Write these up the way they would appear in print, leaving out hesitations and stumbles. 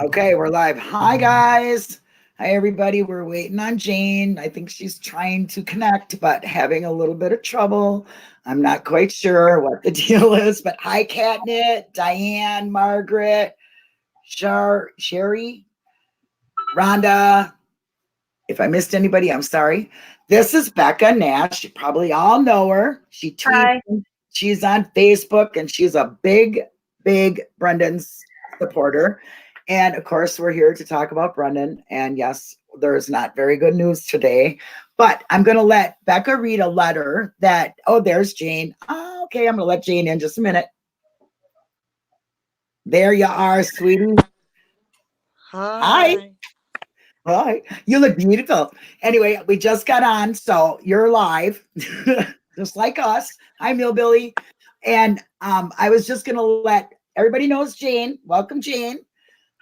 Okay, we're live. Hi, guys. Hi, everybody. We're waiting on Jane. I think she's trying to connect, but having a little bit of trouble. I'm not quite sure what the deal is, but hi, Catnip, Diane, Margaret, Sherry, Rhonda. If I missed anybody, I'm sorry. This is Becca Nash. You probably all know her. She tweets, Hi. she's on Facebook, and she's a big Brendan's supporter. And of course, we're here to talk about Brendan. And yes, there's not very good news today, but I'm going to let Becca read a letter that, oh, there's Jane. Oh, okay, I'm going to let Jane in just a minute. There you are, sweetie. Hi. Hi. You look beautiful. Anyway, we just got on, so you're live, just like us. Hi, Millbilly. And I was just going to let everybody knows Jane. Welcome, Jane.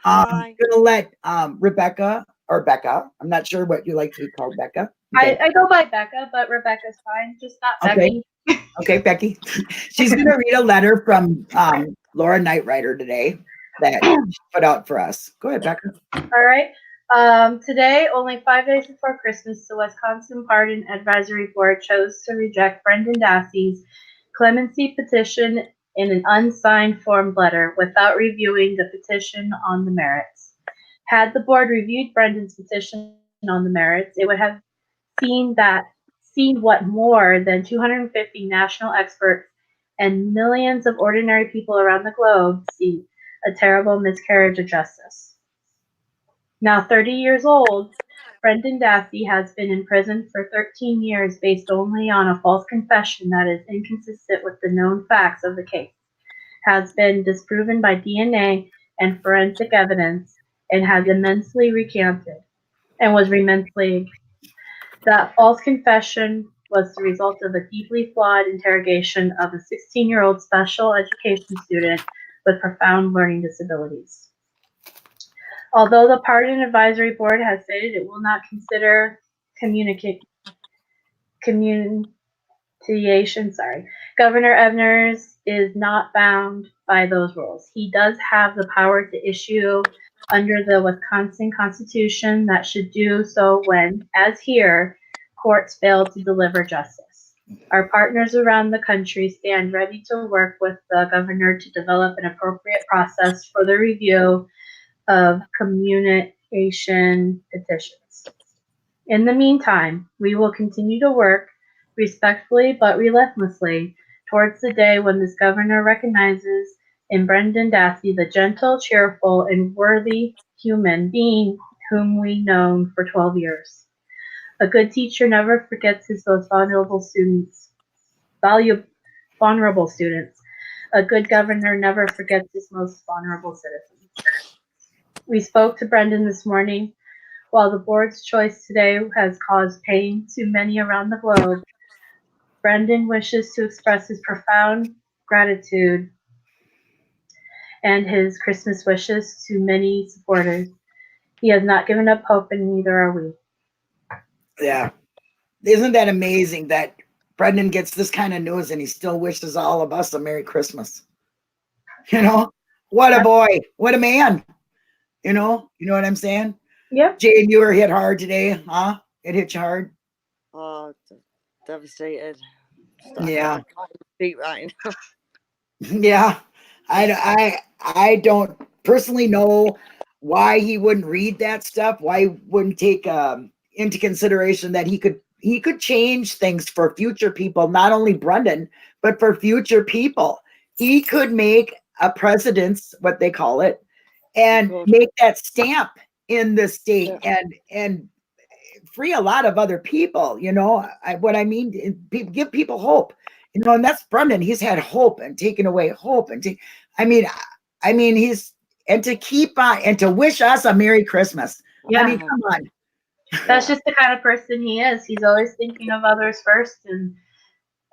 I'm Hi. going to let Rebecca or Becca. I'm not sure what you like to be called, Becca. Okay. I go by Becca, but Rebecca's fine. Just not Okay. Becky. Okay, Becky. She's going to read a letter from Laura Nightrider today that she put out for us. Go ahead, Becca. All right. Today, only 5 days before Christmas, the Wisconsin Pardon Advisory Board chose to reject Brendan Dassey's clemency petition in an unsigned form letter without reviewing the petition on the merits. Had the board reviewed Brendan's petition on the merits, it would have seen what more than 250 national experts and millions of ordinary people around the globe see: a terrible miscarriage of justice. Now 30 years old, Brendan Dassey has been in prison for 13 years based only on a false confession that is inconsistent with the known facts of the case, has been disproven by DNA and forensic evidence, and has immensely recanted and was immensely. That false confession was the result of a deeply flawed interrogation of a 16-year-old special education student with profound learning disabilities. Although the Pardon Advisory Board has stated it will not consider communication, Governor Evers is not bound by those rules. He does have the power to issue under the Wisconsin Constitution that should do so when, as here, courts fail to deliver justice. Our partners around the country stand ready to work with the governor to develop an appropriate process for the review of communication petitions. In the meantime, we will continue to work respectfully but relentlessly towards the day when this governor recognizes in Brendan Dassey the gentle, cheerful, and worthy human being whom we known for 12 years. A good teacher never forgets his most vulnerable students. Vulnerable students. A good governor never forgets his most vulnerable citizens. We spoke to Brendan this morning. While the board's choice today has caused pain to many around the globe, Brendan wishes to express his profound gratitude and his Christmas wishes to many supporters. He has not given up hope, and neither are we. Yeah. Isn't that amazing that Brendan gets this kind of news and he still wishes all of us a Merry Christmas? You know, what a boy, what a man. You know what I'm saying? Yep. Jane, you were hit hard today, huh? It hit you hard. Oh, devastated. Yeah. I can't speak right now. Yeah. I don't personally know why he wouldn't read that stuff, why he wouldn't take into consideration that he could change things for future people, not only Brendan, but for future people. He could make a precedence, what they call it, and make that stamp in the state and free a lot of other people. What I mean, give people hope. And that's Brendan. He's had hope and taken away hope, and I mean, he's and to keep on and to wish us a Merry Christmas. Yeah. I mean, come on. That's just the kind of person he is. He's always thinking of others first,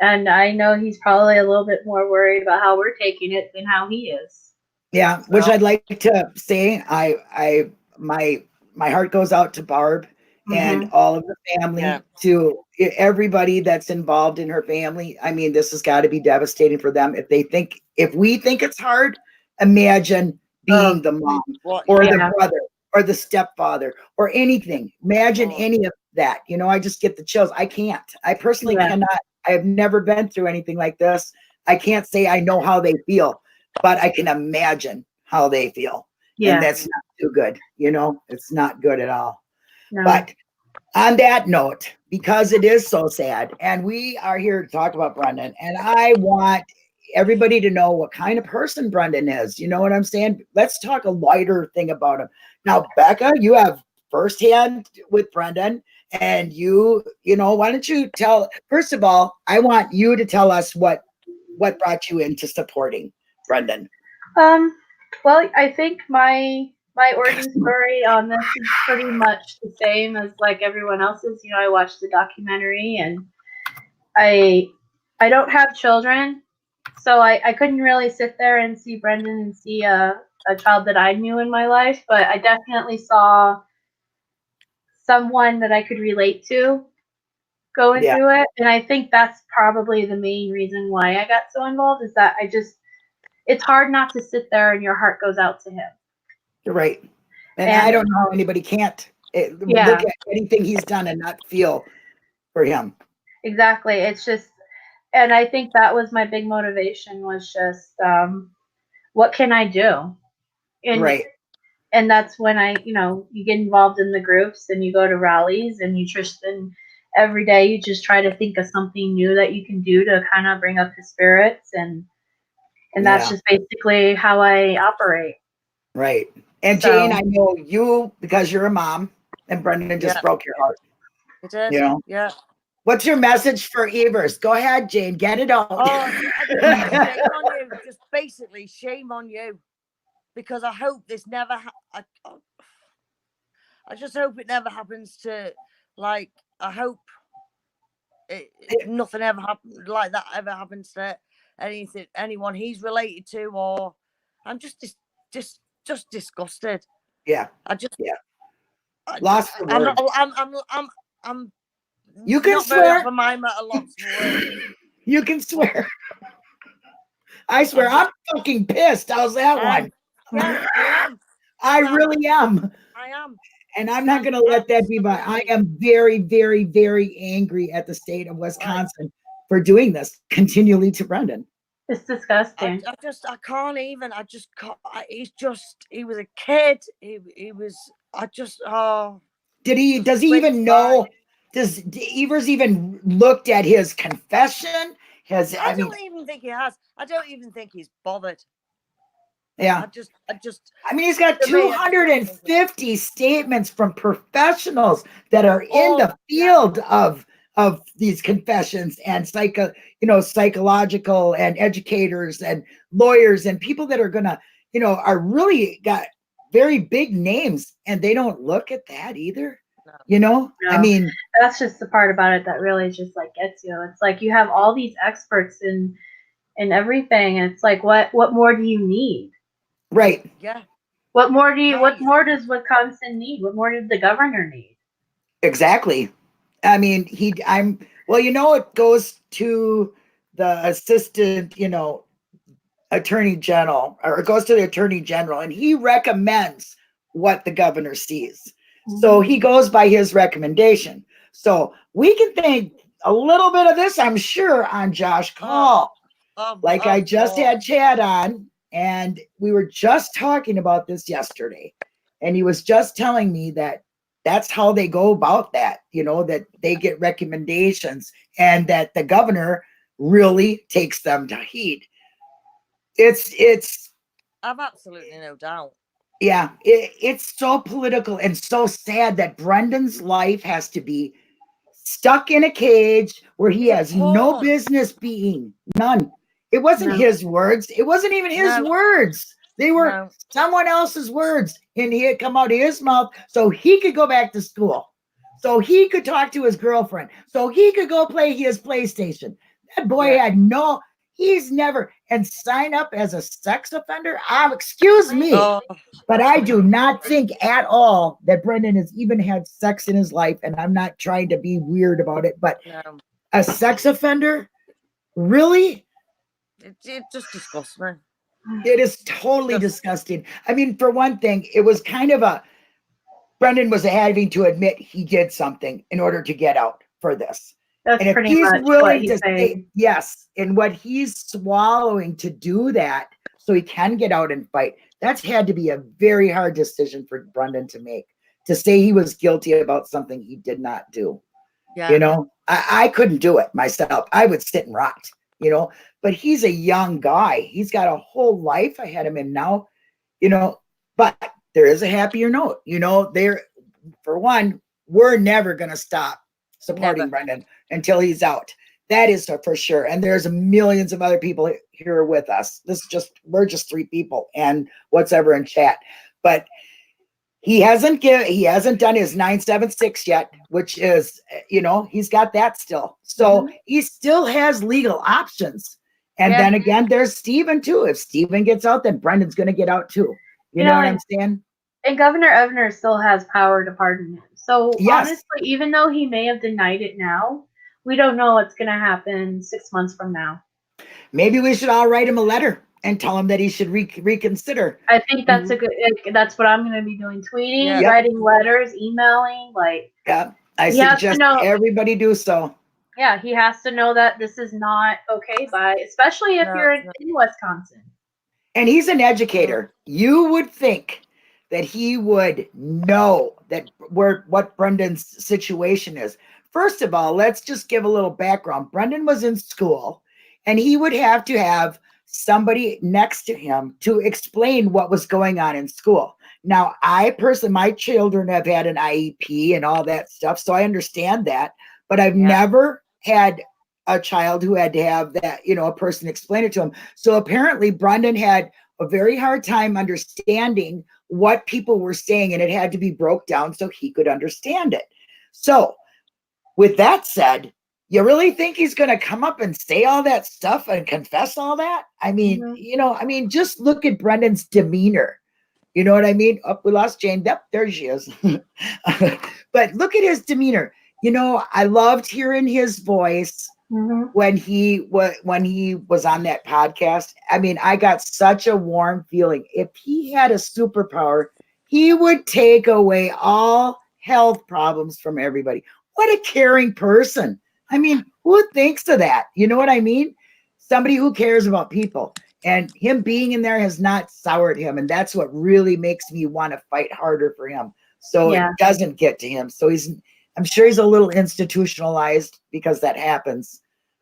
and I know he's probably a little bit more worried about how we're taking it than how he is. Yeah, which I'd like to say, my heart goes out to Barb and all of the family, to everybody that's involved in her family. I mean, this has got to be devastating for them. If we think it's hard, imagine being the mom What? or Yeah. the brother or the stepfather or anything. Imagine Oh. any of that. You know, I just get the chills. I can't. I personally Yeah. cannot. I have never been through anything like this. I can't say I know how they feel, but I can imagine how they feel. Yeah. And that's not too good. You know, it's not good at all. No. But on that note, because it is so sad, and we are here to talk about Brendan, and I want everybody to know what kind of person Brendan is. You know what I'm saying? Let's talk a lighter thing about him. Now, Becca, you have firsthand with Brendan, and you know, why don't you tell, first of all, I want you to tell us what brought you into supporting Brendan. Well, I think my origin story on this is pretty much the same as like everyone else's. You know, I watched the documentary, and I don't have children, so I couldn't really sit there and see Brendan and see a child that I knew in my life, but I definitely saw someone that I could relate to going Yeah. through it, and I think that's probably the main reason why I got so involved, is that it's hard not to sit there and your heart goes out to him. You're right. And And I don't know how anybody can't Yeah. look at anything he's done and not feel for him. exactly, it's just, and I think that was my big motivation, was just what can I do? And Right. and that's when you get involved in the groups and you go to rallies, and and every day you just try to think of something new that you can do to kind of bring up his spirits, and that's Yeah. just basically how I operate. Right. And So- Jane, I know you because you're a mom, and Brendan just Yeah. broke your heart. It did. You know? Yeah. What's your message for Ebers? Go ahead, Jane. Get it out. Oh, shame on you. Just basically shame on you. Because I hope this never I just hope it never happens to, like, I hope nothing ever happens like that ever happens to anyone he's related to, or I'm just disgusted. Yeah. I just Lost for words. I'm You can not very swear. often mime at a lot of words. You can swear. I swear, I'm fucking pissed. How's that one? Yeah, I am. I really am. I am. And I'm not going to let that be my. I am very, very, very angry at the state of Wisconsin for doing this continually to Brendan. It's disgusting. I can't even. I just can't. He was a kid. He was. Does he even know? Does Evers even looked at his confession? I don't even think he has. I don't even think he's bothered. Yeah. I mean, he's got 250 statements from professionals that are in the field of these confessions, and psychological and educators and lawyers and people that are gonna, are really got very big names, and they don't look at that either. No. I mean, that's just the part about it that really just like gets you. It's like you have all these experts in everything, and it's like, what more do you need? Right. Yeah. What more does Wisconsin need? What more did the governor need? Exactly. I mean, it goes to the assistant, attorney general, or it goes to the attorney general, and he recommends what the governor sees. So he goes by his recommendation. So we can think a little bit of this, I'm sure, on Josh Call. I just had Chad on, and we were just talking about this yesterday. And he was just telling me that that's how they go about that, that they get recommendations, and that the governor really takes them to heed. I've absolutely no doubt. Yeah, it's so political and so sad that Brendan's life has to be stuck in a cage where he has no business being. None. It wasn't his words. It wasn't even his words. They were someone else's words, and he had come out of his mouth so he could go back to school, so he could talk to his girlfriend, so he could go play his PlayStation. That boy had he's never, and sign up as a sex offender. Excuse me, but I do not think at all that Brendan has even had sex in his life, and I'm not trying to be weird about it, but a sex offender, really? It just disgusts me. It is totally disgusting. I mean, for one thing, it was kind of Brendan was having to admit he did something in order to get out for this. That's And if pretty he's much what willing he's to say saying. yes, and what he's swallowing to do that so he can get out and fight, that's had to be a very hard decision for Brendan to make, to say he was guilty about something he did not do. Yeah. You know, I couldn't do it myself. I would sit and rot, you know, but he's a young guy. He's got a whole life ahead of him now, you know, but there is a happier note, you know, for one, we're never going to stop supporting Never. Brendan until he's out. That is for sure. And there's millions of other people here with us. We're just 3 people and what's ever in chat. But he hasn't done his 976 yet, which is, you know, he's got that still. So he still has legal options. And then again, there's Stephen too. If Stephen gets out, then Brendan's going to get out too. You know what I'm saying? And Governor Evner still has power to pardon him. So honestly, even though he may have denied it now, we don't know what's going to happen 6 months from now. Maybe we should all write him a letter and tell him that he should reconsider. I think that's that's what I'm going to be doing. Tweeting, writing letters, emailing, Yeah, I suggest everybody do so. Yeah, he has to know that this is not okay, especially if you're in Wisconsin. And he's an educator. You would think that he would know what Brendan's situation is. First of all, let's just give a little background. Brendan was in school, and he would have to have somebody next to him to explain what was going on in school. Now, my children have had an IEP and all that stuff, so I understand that, but I've never had a child who had to have that, you know, a person explain it to him. So apparently Brendan had a very hard time understanding what people were saying, and it had to be broke down so he could understand it. So with that said, you really think he's going to come up and say all that stuff and confess all that? I mean, you know, just look at Brendan's demeanor. You know what I mean? Oh, we lost Jane. Yep, there she is. But look at his demeanor. You know, I loved hearing his voice when he was on that podcast. I mean, I got such a warm feeling. If he had a superpower, he would take away all health problems from everybody. What a caring person. I mean, who thinks of that? You know what I mean? Somebody who cares about people. And him being in there has not soured him. And that's what really makes me want to fight harder for him. So it doesn't get to him. So I'm sure he's a little institutionalized because that happens.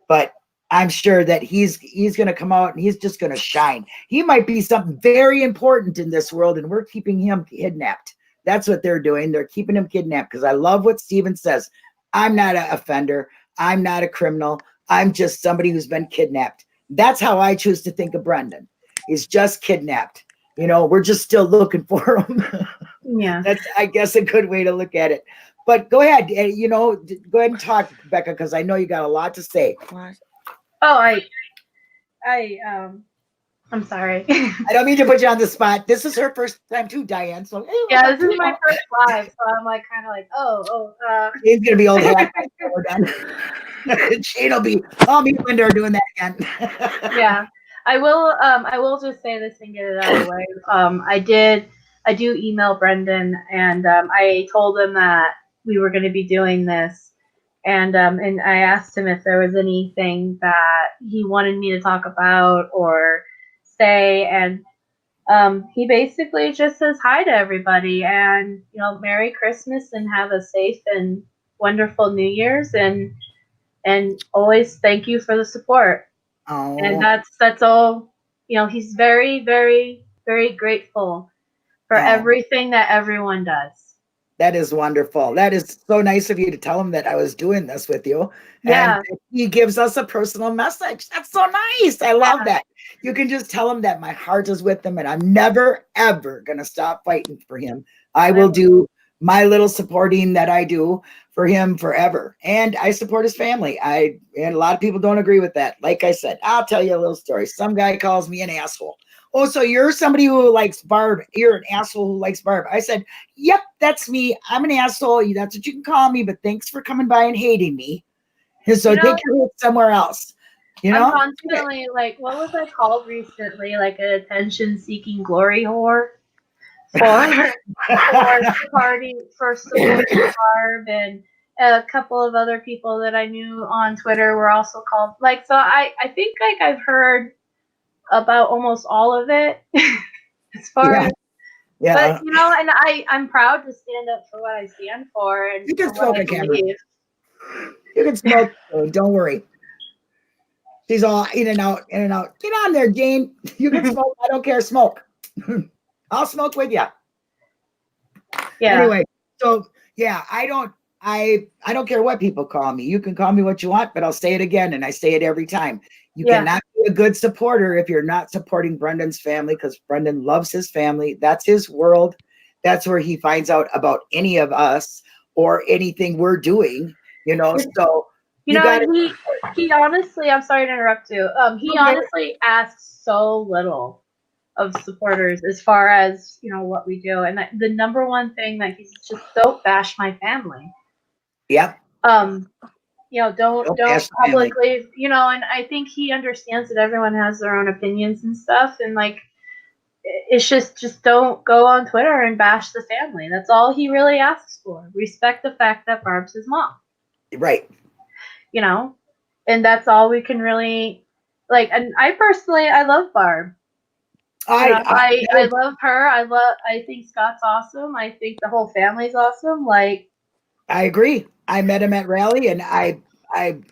But I'm sure that he's going to come out and he's just going to shine. He might be something very important in this world, and we're keeping him kidnapped. That's what they're doing. They're keeping him kidnapped because I love what Steven says. I'm not an offender. I'm not a criminal. I'm just somebody who's been kidnapped. That's how I choose to think of Brendan. He's just kidnapped. You know, we're just still looking for him. Yeah. That's, I guess, a good way to look at it. But go ahead, you know, go ahead and talk, Becca, because I know you got a lot to say. Oh, I'm sorry. I don't mean to put you on the spot. This is her first time too, Diane. So yeah, this is my first live, so I'm like kind of like, He's gonna be old hat by the time we're done. Shane will be, me and Linda are doing that again. Yeah. I will just say this and get it out of the way. I do email Brendan, and I told him that we were going to be doing this, and I asked him if there was anything that he wanted me to talk about or say, and he basically just says hi to everybody, and you know, Merry Christmas and have a safe and wonderful New Year's, and always thank you for the support. Oh. And that's all. You know, he's very, very, very grateful for everything that everyone does. That is wonderful. That is so nice of you to tell him that I was doing this with you. Yeah. And he gives us a personal message. That's so nice. I love that. You can just tell him that my heart is with him and I'm never, ever going to stop fighting for him. I will do my little supporting that I do for him forever. And I support his family. And a lot of people don't agree with that. Like I said, I'll tell you a little story. Some guy calls me an asshole. Oh, so you're somebody who likes Barb. You're an asshole who likes Barb. I said, yep, that's me. I'm an asshole. That's what you can call me, but thanks for coming by and hating me. And so take your hate somewhere else. You I'm know? constantly like, what was I called recently? Like an attention-seeking glory whore for for supporting Barb, and a couple of other people that I knew on Twitter were also called. Like, so I think like I've heard about almost all of it as far Yeah. as. But Yeah. you know, and I'm proud to stand up for what I stand for and You can for what smoke I a camera. believe. You can smoke. Don't worry. She's all in and out, in and out. Get on there, Jane. You can smoke. I don't care. Smoke. I'll smoke with you. Yeah. Anyway, so yeah, I don't care what people call me. You can call me what you want, but I'll say it again, and I say it every time. You Yeah. cannot be a good supporter if you're not supporting Brendan's family, because Brendan loves his family. That's his world. That's where he finds out about any of us or anything we're doing, you know. So You you know, got and he honestly, I'm sorry to interrupt you. He honestly asks so little of supporters as far as, you know, what we do. And the number one thing that he's just, don't bash my family. Yep. You know, don't bash the family. publicly, you know, and I think he understands that everyone has their own opinions and stuff, and like it's just don't go on Twitter and bash the family. That's all he really asks for. Respect the fact that Barb's his mom. Right. You know? And that's all we can really like. And I personally, I love Barb. I love her. I think Scott's awesome. I think the whole family's awesome. Like, I agree. I met him at rally, and I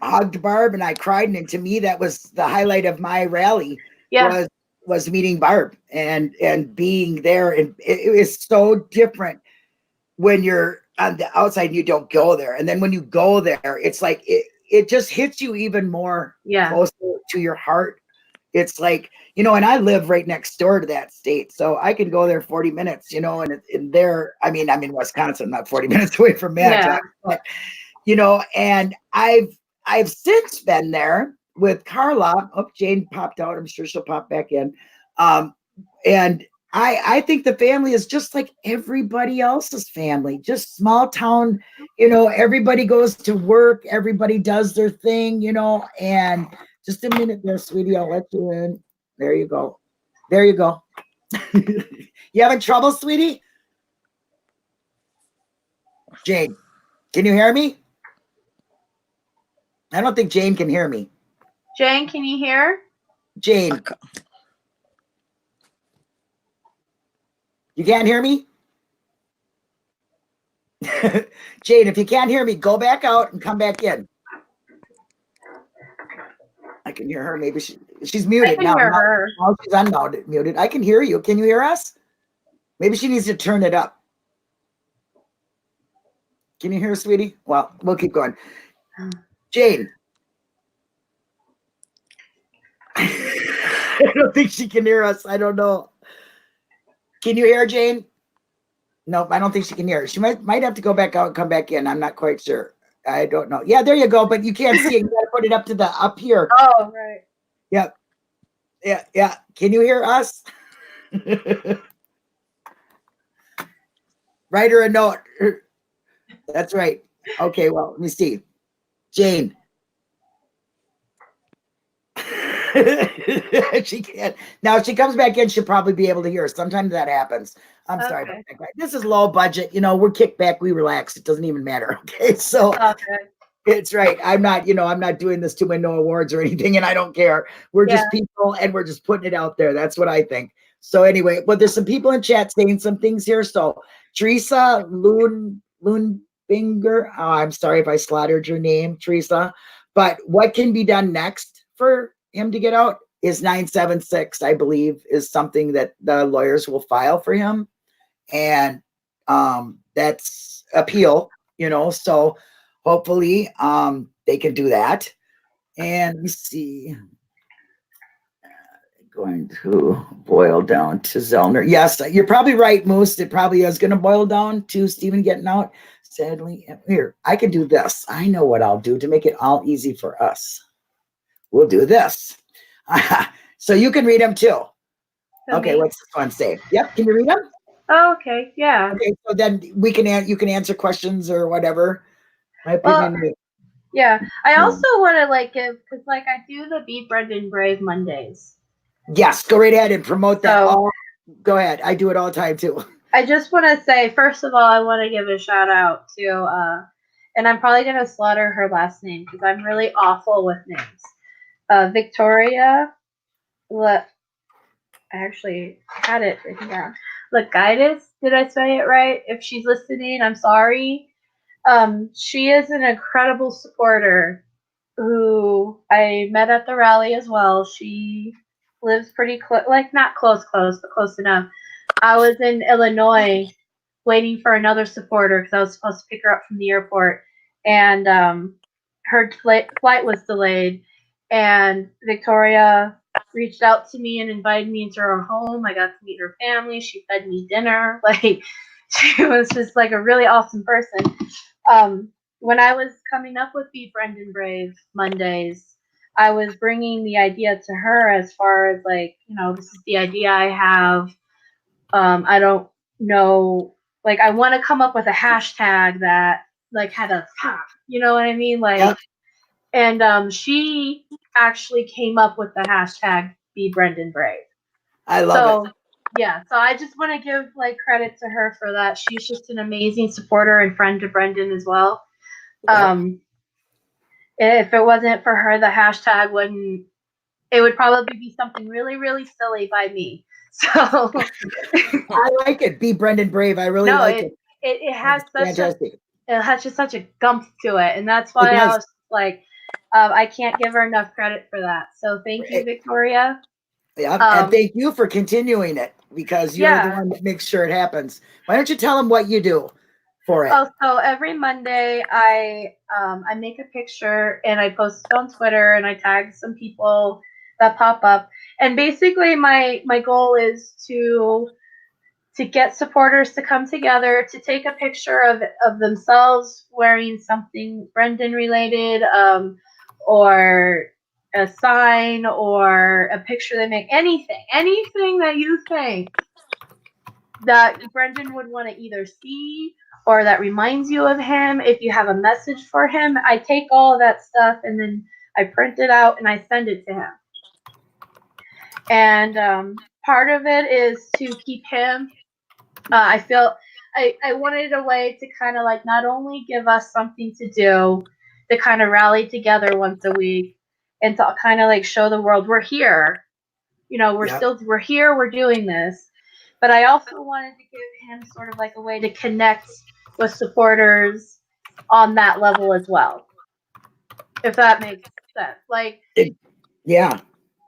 hugged Barb and I cried. And to me, that was the highlight of my rally. yeah, Was meeting Barb and being there. And it is so different when you're on the outside and you don't go there. And then when you go there, it's like it just hits you even more closer to your heart. It's like, you know, and I live right next door to that state, so I can go there 40 minutes, you know, and there, I mean, I'm in Wisconsin, not 40 minutes away from Manitowoc, but, you know, and I've since been there with Carla. Oh, Jane popped out. I'm sure she'll pop back in. And I think the family is just like everybody else's family, just small town, you know, everybody goes to work, everybody does their thing, you know, and just a minute there, sweetie, I'll let you in. There you go. There you go. You having trouble, sweetie? Jane, can you hear me? I don't think Jane can hear me. Jane, can you hear? Jane. You can't hear me? Jane, if you can't hear me, go back out and come back in. I can hear her. Maybe she's muted now. Now she's unmuted. I can hear you. Can you hear us? Maybe she needs to turn it up. Can you hear us, sweetie? Well, we'll keep going. Jane. I don't think she can hear us. I don't know. Can you hear Jane? Nope, I don't think she can hear. She might have to go back out and come back in. I'm not quite sure. I don't know. Yeah, there you go. But you can't see it. You got to put it up to the up here. Oh, right. Yep. Yeah. Can you hear us? Write her a note. That's right. Okay, well, let me see. Jane. She can't. Now, if she comes back in, she'll probably be able to hear us. Sometimes that happens. I'm sorry about that. This is low budget. You know, we're kicked back. We relax. It doesn't even matter. Okay, so it's right. I'm not doing this to win no awards or anything, and I don't care. We're just people, and we're just putting it out there. That's what I think. So anyway, but there's some people in chat saying some things here. So Teresa Lundbinger, oh, I'm sorry if I slaughtered your name, Teresa. But what can be done next for him to get out is 976, I believe, is something that the lawyers will file for him. And that's appeal, you know, so hopefully they can do that. And let me see. Going to boil down to Zellner. Yes, you're probably right, Moose. It probably is going to boil down to Stephen getting out. Sadly, here, I can do this. I know what I'll do to make it all easy for us. We'll do this. So you can read them too. Okay, what's this one say? Yep, can you read them? Oh, okay, yeah. Okay, so then you can answer questions or whatever. Yeah. I also want to like give, because like I do the Be Brendan Brave Mondays. Yes, go right ahead and promote that. So Go ahead. I do it all the time too. I just want to say, first of all, I want to give a shout out to, and I'm probably going to slaughter her last name because I'm really awful with names. Victoria, I actually had it written down. Legaitis, did I say it right? If she's listening, I'm sorry. She is an incredible supporter who I met at the rally as well. She lives pretty close, like not close, but close enough. I was in Illinois waiting for another supporter because I was supposed to pick her up from the airport, and her flight was delayed. And Victoria reached out to me and invited me into her home. I got to meet her family. She fed me dinner. Like, she was just like a really awesome person. When I was coming up with Be Brendan Brave Mondays, I was bringing the idea to her as far as like, this is the idea I have. I don't know, like I want to come up with a hashtag that like had a, you know what I mean? Like, Yep. and she actually came up with the hashtag Be Brendan Brave. I love it. Yeah, so I just want to give like credit to her for that. She's just an amazing supporter and friend to Brendan as well. If it wasn't for her, the hashtag wouldn't. It would probably be something really, really silly by me. So I like it. Be Brendan Brave. I really like it. It has fantastic. It has just such a gump to it, and that's why I was like, I can't give her enough credit for that. So thank you, Victoria. Yeah, and thank you for continuing it because you're the one that makes sure it happens. Why don't you tell them what you do for it? Oh, so every Monday I make a picture and I post it on Twitter and I tag some people that pop up. And basically my goal is to get supporters to come together to take a picture of themselves wearing something Brendan related, or a sign or a picture they make, anything that you think that Brendan would want to either see or that reminds you of him. If you have a message for him, I take all of that stuff and then I print it out and I send it to him. And part of it is to keep him. I feel I wanted a way to kind of like not only give us something to do, to kind of rally together once a week and to kind of like show the world we're here. We're here, we're doing this. But I also wanted to give him sort of like a way to connect with supporters on that level as well. If that makes sense. Like, yeah.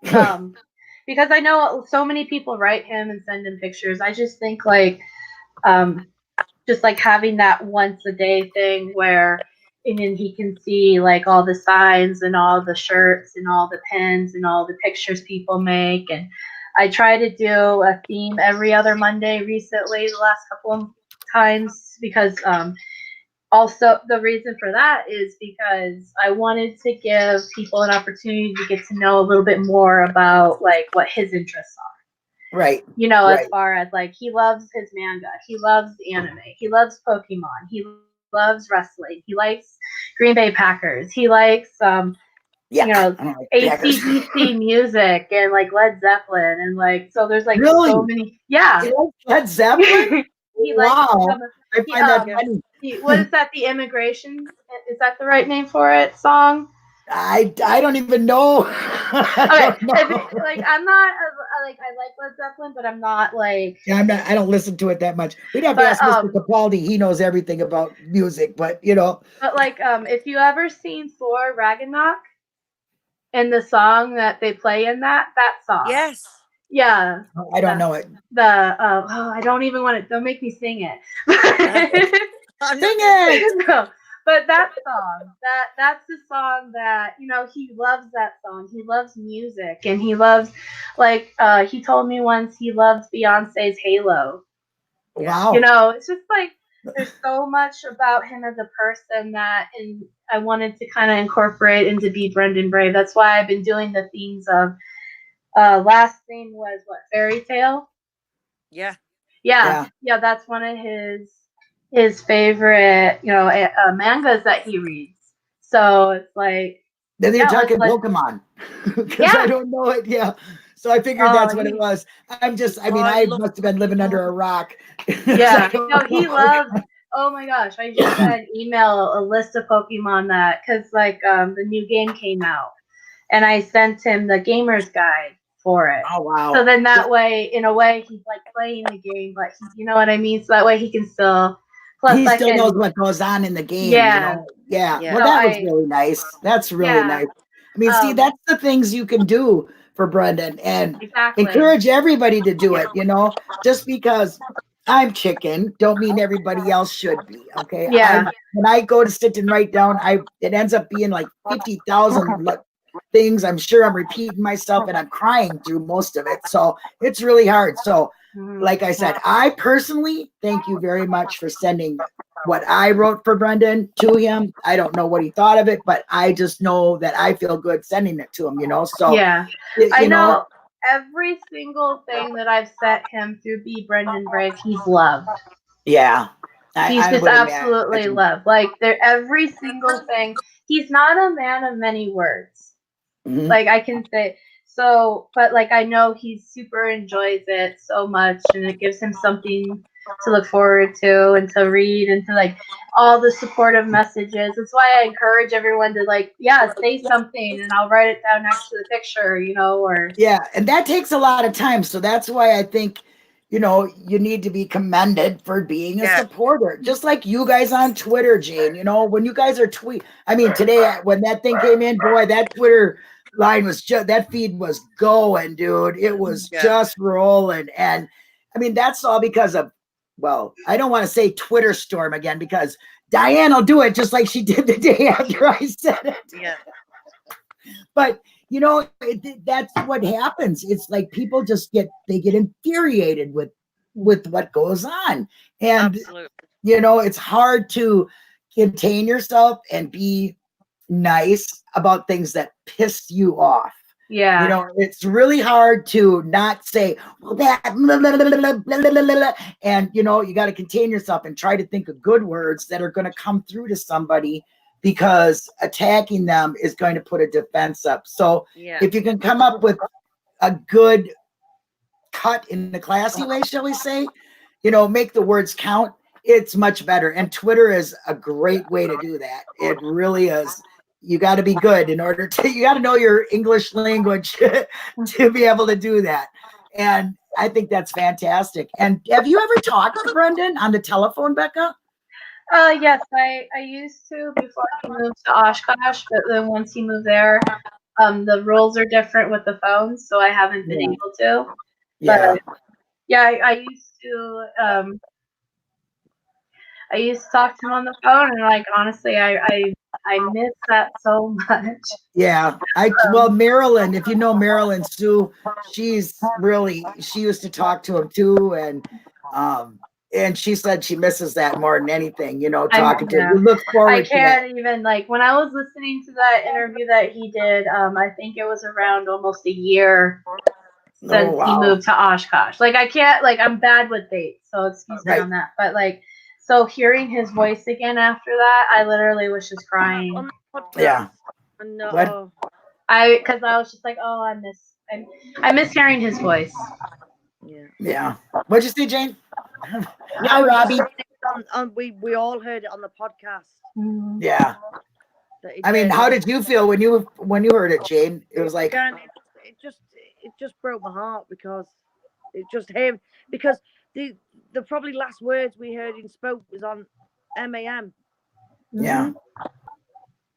Because I know so many people write him and send him pictures. I just think like just like having that once a day thing where and then he can see like all the signs and all the shirts and all the pins and all the pictures people make. And I try to do a theme every other Monday recently, the last couple of times, because also the reason for that is because I wanted to give people an opportunity to get to know a little bit more about like what his interests are. Right. As far as like he loves his manga, he loves anime, he loves Pokemon, he loves wrestling, he likes Green Bay Packers, he likes AC/DC music and like Led Zeppelin and like so there's like so many. Yeah. He likes Led Zeppelin? He wow. Likes I find that funny. What is that? The Immigration? Is that the right name for it? Song? I don't even know. Okay, like I'm not like I like Led Zeppelin, but I'm not like I don't listen to it that much. We'd have to ask Mr. Capaldi. He knows everything about music, but But like if you ever seen Thor Ragnarok and the song that they play in that song. Yes. Yeah. I don't know it. I don't even want to. Don't make me sing it. Sing it. No. But that song, that's the song that, he loves that song. He loves music and he loves, like, he told me once he loves Beyonce's Halo. Wow. It's just like, there's so much about him as a person that I wanted to kind of incorporate into Be Brendan Brave. That's why I've been doing the themes of, last theme was what, Fairy Tale? Yeah. Yeah, that's one of his favorite, mangas that he reads. So it's like, Then you're yeah, talking Pokemon because I don't know it. Yeah. So I figured that's what it was. I mean, I must have been living under a rock. Yeah. No, he loves. Oh my gosh! I just sent an email a list of Pokemon that because like the new game came out, and I sent him the gamer's guide for it. Oh wow! So then that way, in a way, he's like playing the game, but you know what I mean. So that way he can still. Plus, he still knows what goes on in the game. Yeah. You know? Yeah. Yeah. Well, that was really nice. That's really nice. I mean, see, that's the things you can do for Brendan, and encourage everybody to do it. You know, just because I'm chicken, don't mean everybody else should be. Okay. Yeah. When I go to sit and write down, it ends up being like 50,000 things. I'm sure I'm repeating myself, and I'm crying through most of it. So it's really hard. So, like I said, I personally thank you very much for sending what I wrote for Brendan to him. I don't know what he thought of it, but I just know that I feel good sending it to him, you know? So, yeah, I know every single thing that I've sent him through B. Brendan Bragg, he's loved. Yeah. He's just absolutely loved. Like, every single thing. He's not a man of many words. Mm-hmm. Like, I can say. So, but like, I know he super enjoys it so much, and it gives him something to look forward to and to read and to like all the supportive messages. That's why I encourage everyone to like, say something and I'll write it down next to the picture, you know, or. Yeah. And that takes a lot of time. So that's why I think, you know, you need to be commended for being a supporter, just like you guys on Twitter, Jane. You know, when you guys are I mean, today when that thing came in, boy, that Twitter line was that feed was going, dude. It was just rolling. And I mean, that's all because of, well, I don't want to say Twitter storm again because Diane will do it just like she did the day after I said it. Yeah. But you know, that's what happens. It's like people just get infuriated with what goes on. And absolutely, you know, it's hard to contain yourself and be nice about things that piss you off. Yeah. You know, it's really hard to not say, well, that, blah, blah, blah, blah, and, you know, you got to contain yourself and try to think of good words that are going to come through to somebody, because attacking them is going to put a defense up. So if you can come up with a good cut in the classy way, shall we say, you know, make the words count, it's much better. And Twitter is a great way to do that. It really is. You got to be good in order to, you got to know your English language to be able to do that. And I think that's fantastic. And have you ever talked to Brendan on the telephone, Becca? Yes, I used to before he moved to Oshkosh, but then once he moved there, the rules are different with the phones, so I haven't been able to. But I used to talk to him on the phone, and like honestly, I miss that so much. Yeah, well, Marilyn, if you know Marilyn Sue, she used to talk to him too, and she said she misses that more than anything, you know, talking to him. We look forward to that. I can't even, like, when I was listening to that interview that he did, I think it was around almost a year since he moved to Oshkosh. Like, I can't, like, I'm bad with dates, so excuse me on that. But, like, so hearing his voice again after that, I literally was just crying. Yeah. No. Because I was just like, oh, I miss hearing his voice. Yeah. What'd you say, Jane? Hi, Robbie. We all heard it on the podcast. Yeah. I mean, how did you feel when you heard it, Jane? It was like it just broke my heart, because it just him, because the probably last words we heard him spoke was on MAM. Yeah.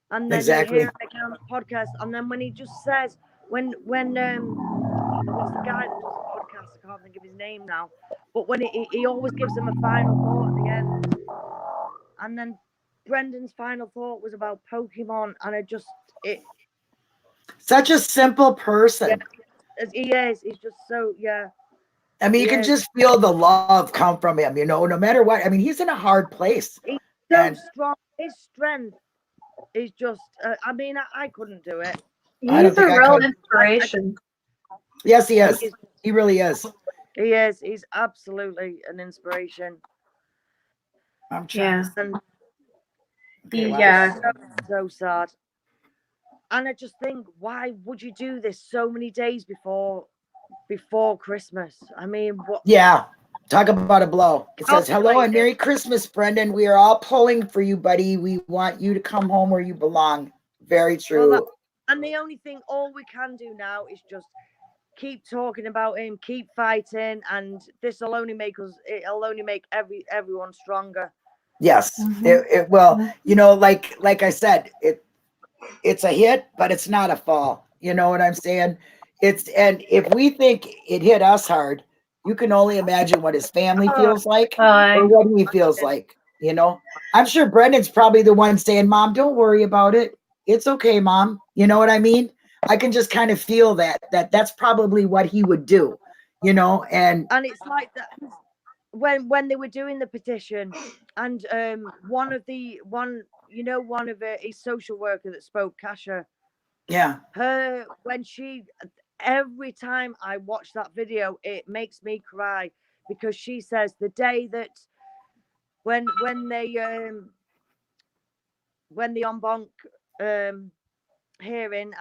And then you hear it again on the podcast, and then when he just says when what's the guy that does the podcast? I can't think of his name now. But when he always gives them a final thought at the end. And then Brendan's final thought was about Pokemon, and such a simple person. Yeah, he is. He's just so, I mean, you can just feel the love come from him, you know, no matter what. I mean, he's in a hard place. He's so strong. His strength is just, I mean, I couldn't do it. He's a real inspiration. Yes, he is. He really is. He is. He's absolutely an inspiration. I'm trying. Okay, wow. Yeah. So sad. And I just think, why would you do this so many days before Christmas? I mean, what? Yeah. Talk about a blow. It says, hello Like, and Merry Christmas, Brendan. We are all pulling for you, buddy. We want you to come home where you belong. Very true. and the only thing, all we can do now is just keep talking about him, keep fighting, and it'll only make everyone stronger. Yes. Mhm. It will. You know, like I said, it's a hit, but it's not a fall. You know what I'm saying? And if we think it hit us hard, you can only imagine what his family feels like or what he feels like. You know, I'm sure Brendan's probably the one saying, Mom, don't worry about it. It's okay, Mom. You know what I mean? I can just kind of feel that's probably what he would do, you know, and it's like that when they were doing the petition, and one of his social worker that spoke, Kasha, yeah, every time I watch that video, it makes me cry, because she says the day that when the en banc hearing,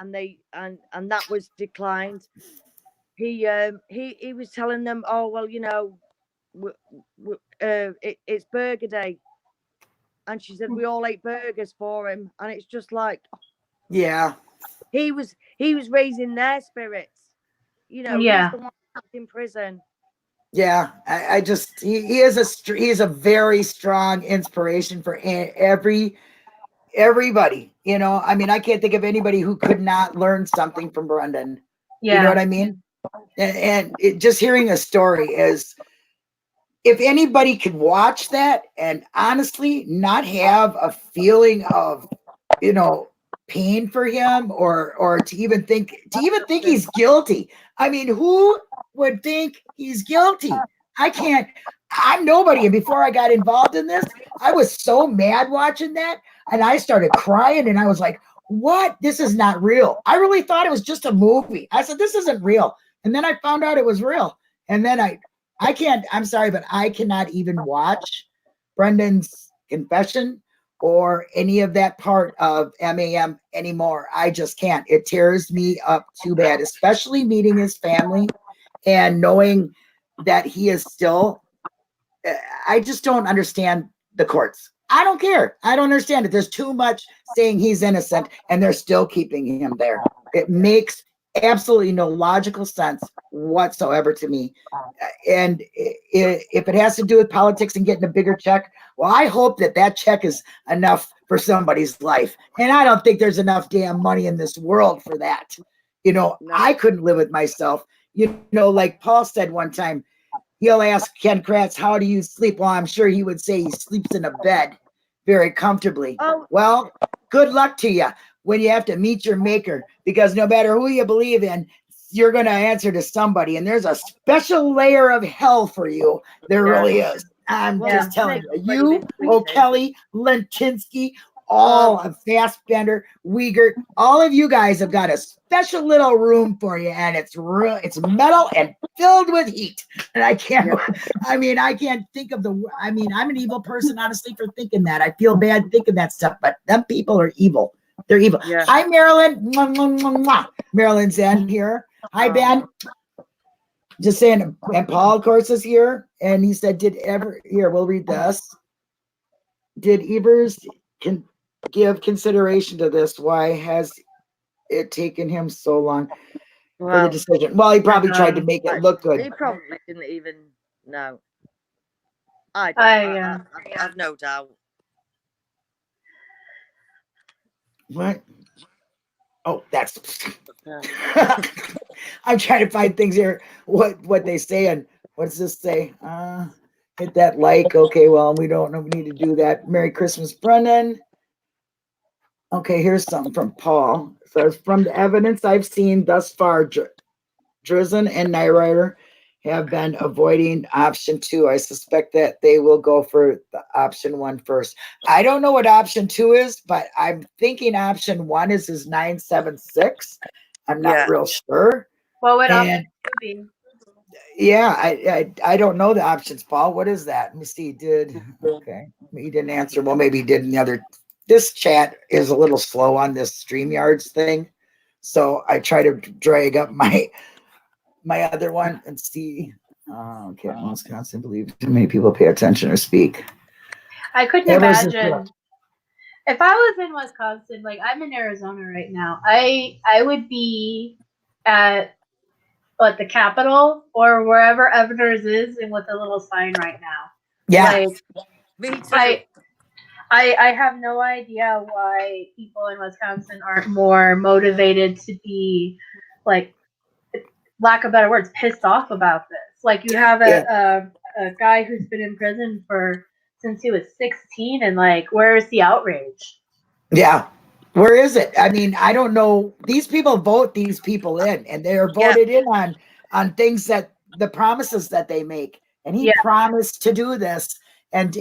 and that was declined, he was telling them, oh well, it's burger day, and she said we all ate burgers for him, and it's just like, yeah. he was raising their spirits. He's Yeah. the one that's in prison. Yeah, I just he is a very strong inspiration for everybody. You know, I mean, I can't think of anybody who could not learn something from Brendan. You know Yeah. what I mean? Just hearing a story is, if anybody could watch that and honestly not have a feeling of, you know, pain for him, or to even think he's guilty. I mean, who would think he's guilty? I can't. I'm nobody. And before I got involved in this, I was so mad watching that, and I started crying, and I was like, what? This is not real. I really thought it was just a movie. I said, this isn't real. And then I found out it was real. And then I can't, I'm sorry, but I cannot even watch Brendan's confession or any of that part of MAM anymore. I just can't. It tears me up too bad, especially meeting his family and knowing that he is still, I just don't understand the courts. I don't care. I don't understand it. There's too much saying he's innocent and they're still keeping him there. It makes absolutely no logical sense whatsoever to me. And if it has to do with politics and getting a bigger check, well, I hope that check is enough for somebody's life. And I don't think there's enough damn money in this world for that. You know, No. I couldn't live with myself. You know, like Paul said one time, he'll ask Ken Kratz, how do you sleep? Well, I'm sure he would say he sleeps in a bed very comfortably. Oh. Well, good luck to you when you have to meet your maker, because no matter who you believe in, you're going to answer to somebody, and there's a special layer of hell for you. There really is. I'm just telling you, O'Kelly, Lentinsky, all of Fassbender, Wiegert, all of you guys have got a special little room for you, and it's metal and filled with heat. And I can't, I mean, I can't think of I'm an evil person, honestly, for thinking that. I feel bad thinking that stuff, but them people are evil. They're evil. Yeah. Hi, Marilyn. Mwah, mwah, mwah, mwah. Marilyn's in here. Hi, Ben. Just saying, and Paul, of course, is here. And he said, we'll read this. Did Ebers give consideration to this? Why has it taken him so long for the decision? Well, he probably tried to make it look good. He probably didn't even know. I have no doubt. What? Oh, that's. I'm trying to find things here. What they say, and what does this say? Hit that like. Okay, well, we don't know. We need to do that. Merry Christmas, Brendan. Okay, here's something from Paul. It says, from the evidence I've seen thus far, Drizzen and Nyrider have been avoiding option 2. I suspect that they will go for the option 1 first. I don't know what option 2 is, but I'm thinking option 1 is his 976. I'm not real sure. What would option 2 be? Yeah, I don't know the options, Paul. What is that? Let me see. Okay. He didn't answer. Well, maybe he did in the other this chat is a little slow on this StreamYards thing. So I try to drag up my other one and see. Okay, Wisconsin believes too many people pay attention or speak. I couldn't Ebers imagine if I was in Wisconsin. Like, I'm in Arizona right now. I would be at the Capitol or wherever Ebers is, and with a little sign right now. Yeah, like, Me too. I have no idea why people in Wisconsin aren't more motivated to be, like, lack of better words, pissed off about this. Like, you have a guy who's been in prison since he was 16, and like, where's the outrage? Yeah. Where is it? I mean, I don't know. These people vote these people in, and they are voted in on things that the promises that they make. And he promised to do this and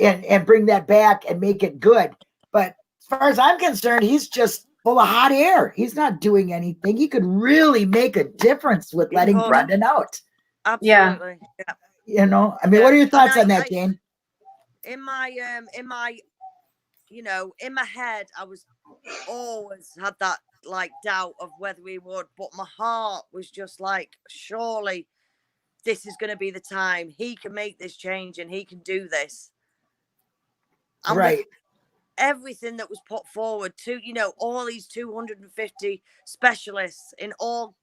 bring that back and make it good. But as far as I'm concerned, he's just full of hot air. He's not doing anything. He could really make a difference with letting Brendan out. Absolutely. Yeah. You know, I mean, what are your thoughts on that, Jane? In my in my head, I was always had that like doubt of whether he would, but my heart was just like, surely this is going to be the time he can make this change and he can do this. And with everything that was put forward to, all these 250 specialists in all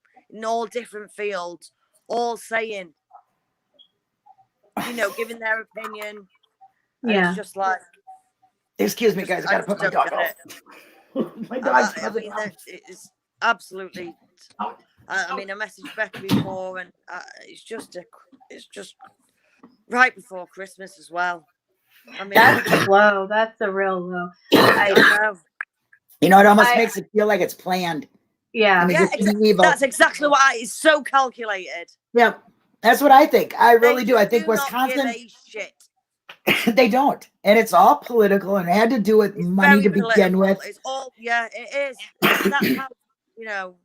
different fields, all saying, giving their opinion. And it's just like, excuse me, guys, I gotta put my dog out. My dog's it's absolutely. I mean, I messaged Becca before, and it's just right before Christmas as well. I mean, that's low. That's a real low. I know. You know, it almost makes it feel like it's planned. Yeah, I mean, that's exactly what it's so calculated. Yeah, that's what I think. I really do. I think Wisconsin. Not give a shit. They don't, and it's all political, and it had to do with money to begin with. It's all, it is. That's how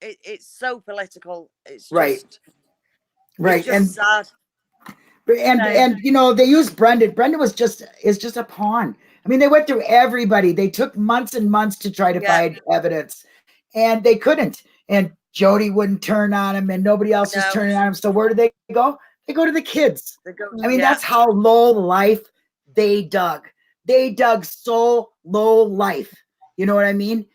it's so political. It's just right, it's just sad. And they used Brendan. Brendan is just a pawn. I mean, they went through everybody. They took months and months to try to find evidence, and they couldn't. And Jody wouldn't turn on him, and nobody else was turning on him. So where do they go? They go to the kids. I mean, that's how low life they dug. They dug so low life. You know what I mean?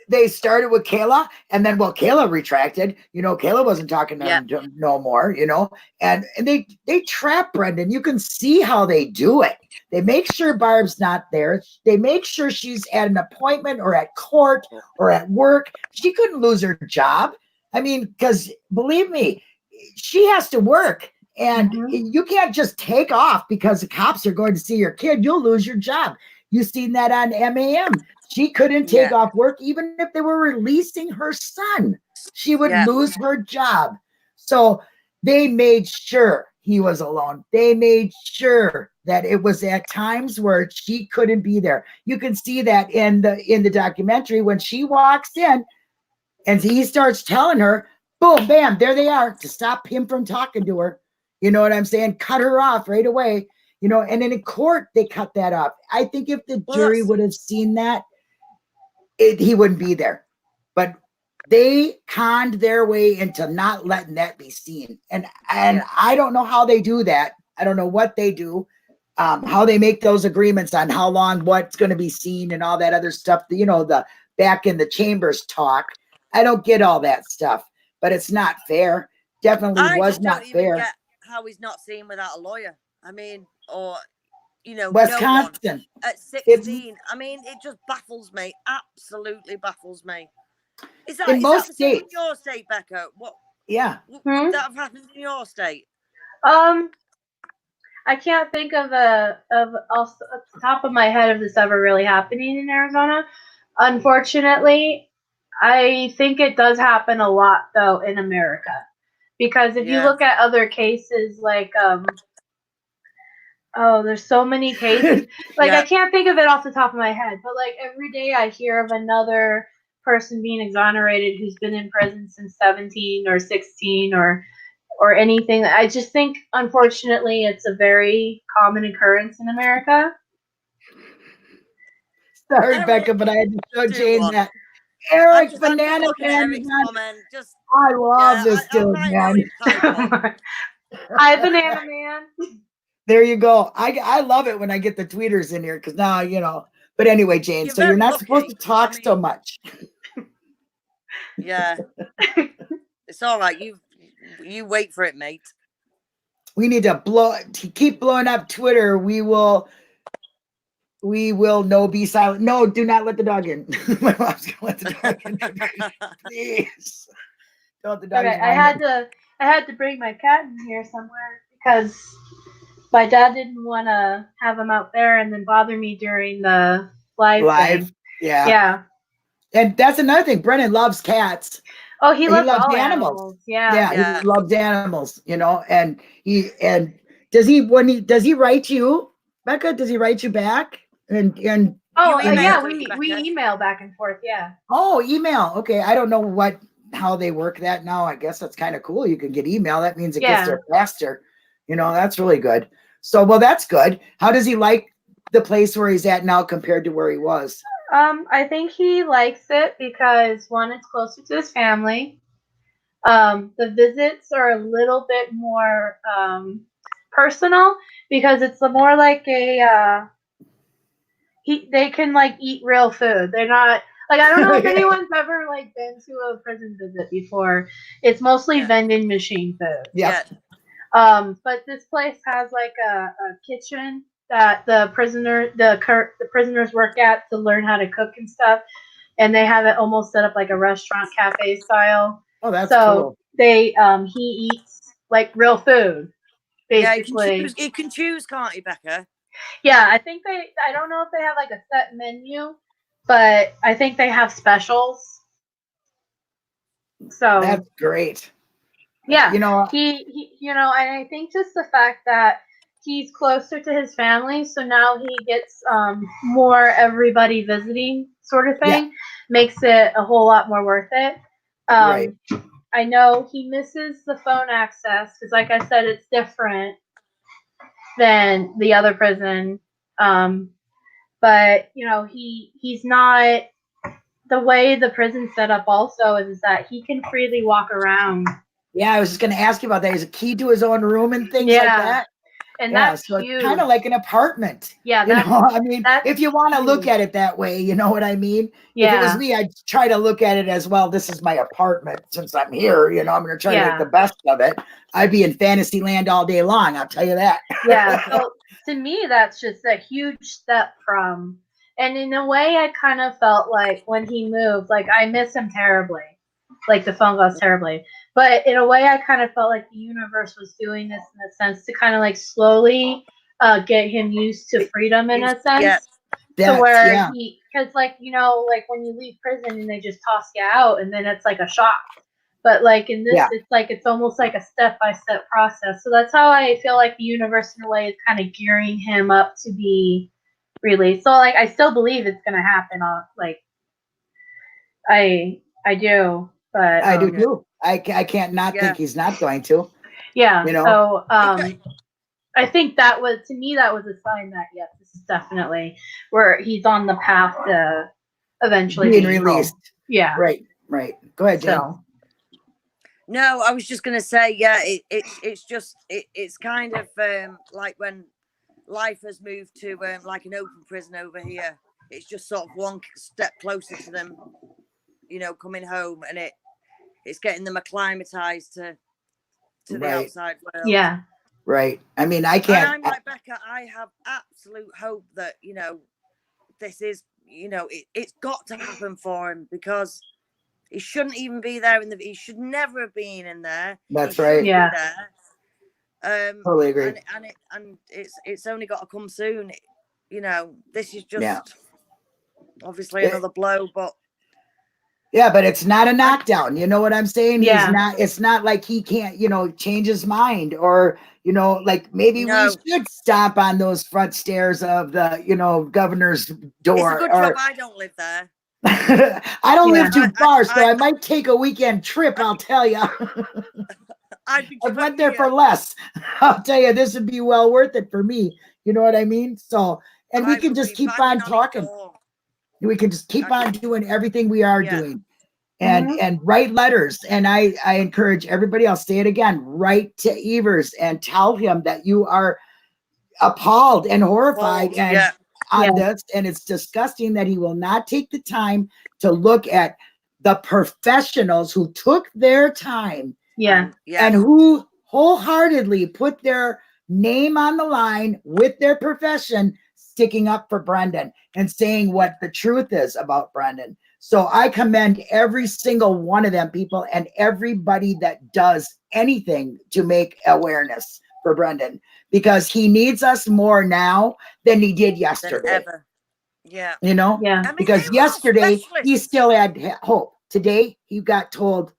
They started with Kayla, and then Kayla retracted. Kayla wasn't talking to him no more. And they trap Brendan. You can see how they do it. They make sure Barb's not there. They make sure she's at an appointment or at court or at work. She couldn't lose her job. I mean, because believe me, she has to work, and you can't just take off because the cops are going to see your kid. You'll lose your job. You've seen that on MAM. She couldn't take off work even if they were releasing her son. She would lose her job. So they made sure he was alone. They made sure that it was at times where she couldn't be there. You can see that in the documentary when she walks in and he starts telling her, boom, bam, there they are, to stop him from talking to her. You know what I'm saying? Cut her off right away. And in court, they cut that off. I think if the jury would have seen that, he wouldn't be there. But they conned their way into not letting that be seen. And I don't know how they do that. I don't know what they do, how they make those agreements on how long what's going to be seen and all that other stuff. The back in the chambers talk. I don't get all that stuff. But it's not fair. Definitely was not fair. Get how he's not seen without a lawyer. I mean, or Wisconsin at 16. I mean, it just baffles me. Absolutely baffles me. Is that most states in your state, Becca? What? Yeah. Would that have happened in your state? I can't think of off the top of my head if this ever really happening in Arizona. Unfortunately, I think it does happen a lot though in America, because if you look at other cases, like there's so many cases. Like I can't think of it off the top of my head, but like every day I hear of another person being exonerated who's been in prison since 17 or 16 or anything. I just think, unfortunately, it's a very common occurrence in America. Sorry, Becca, but I had to show Do Jane one. that. I'm Eric just Bananaman. looking at Eric's comment. Just I love this I'll dude, write a man. note in Piper. Hi, Banana Man. There you go. I love it when I get the tweeters in here because now, you know. But anyway, Jane, You're so you're very not supposed lucky. to talk I mean- so much. Yeah. It's all right. You wait for it, mate. We need to keep blowing up Twitter. We will no be silent. No, do not let the dog in. My mom's gonna let the dog in. Please. Don't let the dog Okay, in. I had to bring my cat in here somewhere because my dad didn't want to have him out there and then bother me during the live thing. Yeah. Yeah. And that's another thing. Brennan loves cats. Oh, he loves all animals. animals. Yeah. Yeah. He loves animals, you know, and does he write you, Becca? Does he write you back? And Oh, You email yeah, to we Becca. email back and forth, yeah. oh, email. Okay, I don't know how they work that now. I guess that's kind of cool. You can get email. That means it gets there faster. You know, that's really good. So, well, that's good. How does he like the place where he's at now compared to where he was? I think he likes it because one, it's closer to his family. The visits are a little bit more personal because it's more like a they can like eat real food. They're not like, I don't know if anyone's ever like been to a prison visit before. It's mostly vending machine food. Yeah. But this place has like a kitchen that the prisoners work at to learn how to cook and stuff, and they have it almost set up like a restaurant cafe style. Oh, that's so cool. they he eats like real food, basically. Yeah, he can choose, can't he, Becca? Yeah, I think I don't know if they have like a set menu, but I think they have specials. So That's great. yeah, You know, he and I think just the fact that he's closer to his family, so now he gets more everybody visiting sort of thing, makes it a whole lot more worth it. Right. I know he misses the phone access because, like I said, it's different than the other prison. But he's not, the way the prison's set up also is that he can freely walk around. Yeah, I was just going to ask you about that. Is a key to his own room and things like that? And that's so huge. It's kind of like an apartment. Yeah, I mean, if you want to look at it that way, you know what I mean? Yeah. If it was me, I'd try to look at it as, well, this is my apartment since I'm here. I'm going to try to make the best of it. I'd be in fantasy land all day long, I'll tell you that. Yeah, so to me, that's just a huge step from, and in a way, I kind of felt like when he moved, like I miss him terribly. Like the phone calls terribly. But in a way, I kind of felt like the universe was doing this in a sense to kind of like slowly get him used to freedom in a sense. Yeah. To where because like when you leave prison and they just toss you out and then it's like a shock. But like in this, it's almost like a step-by-step process. So that's how I feel like the universe in a way is kind of gearing him up to be released. So like I still believe it's gonna happen. I do. But I do too. I can't not think he's not going to. Yeah. So I think that was, to me, that was a sign that yes, this is definitely where he's on the path to eventually being released. Yeah. Right. Go ahead, Jen. No, I was just gonna say, it's kind of like when life has moved to like an open prison over here. It's just sort of one step closer to them, coming home, and it's getting them acclimatized to the outside world. Yeah. Right. I mean, I can't. And I'm like Becca. I have absolute hope that this is it's got to happen for him, because he shouldn't even be there he should never have been in there. That's right. Yeah. Totally agree. And it's only got to come soon. This is just obviously another blow, but. Yeah, but it's not a knockdown. You know what I'm saying? Yeah. It's not like he can't, change his mind, or, like maybe we should stomp on those front stairs of the, governor's door. It's a good job I don't live there. I don't live too far, so I might take a weekend trip, I'll tell you. I went there for less. I'll tell you, this would be well worth it for me. You know what I mean? So, and we can just keep on talking. We can just keep on doing everything we are doing. And Mhm. and write letters. And I encourage everybody, I'll say it again, write to Ebers and tell him that you are appalled and horrified and on this, and it's disgusting that he will not take the time to look at the professionals who took their time and who wholeheartedly put their name on the line with their profession, sticking up for Brendan and saying what the truth is about Brendan. So I commend every single one of them people and everybody that does anything to make awareness for Brendan, because he needs us more now than he did yesterday. Ever. Yeah. You know? Yeah. I mean, Because yesterday he still had hope. Today he got told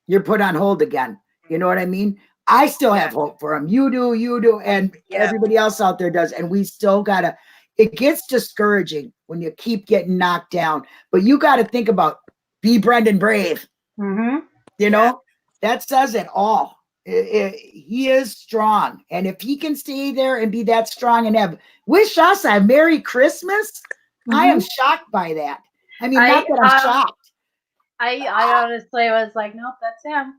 you're put on hold again. You know what I mean? I still have hope for him. You do, and everybody else out there does. And we still gotta, it gets discouraging when you keep getting knocked down, but you got to think about be Brendan brave. Mhm. You know, that says it all. He is strong. And if he can stay there and be that strong and have wish us a Merry Christmas, I am shocked by that. I mean, not that I'm shocked. I honestly was like, nope, that's him.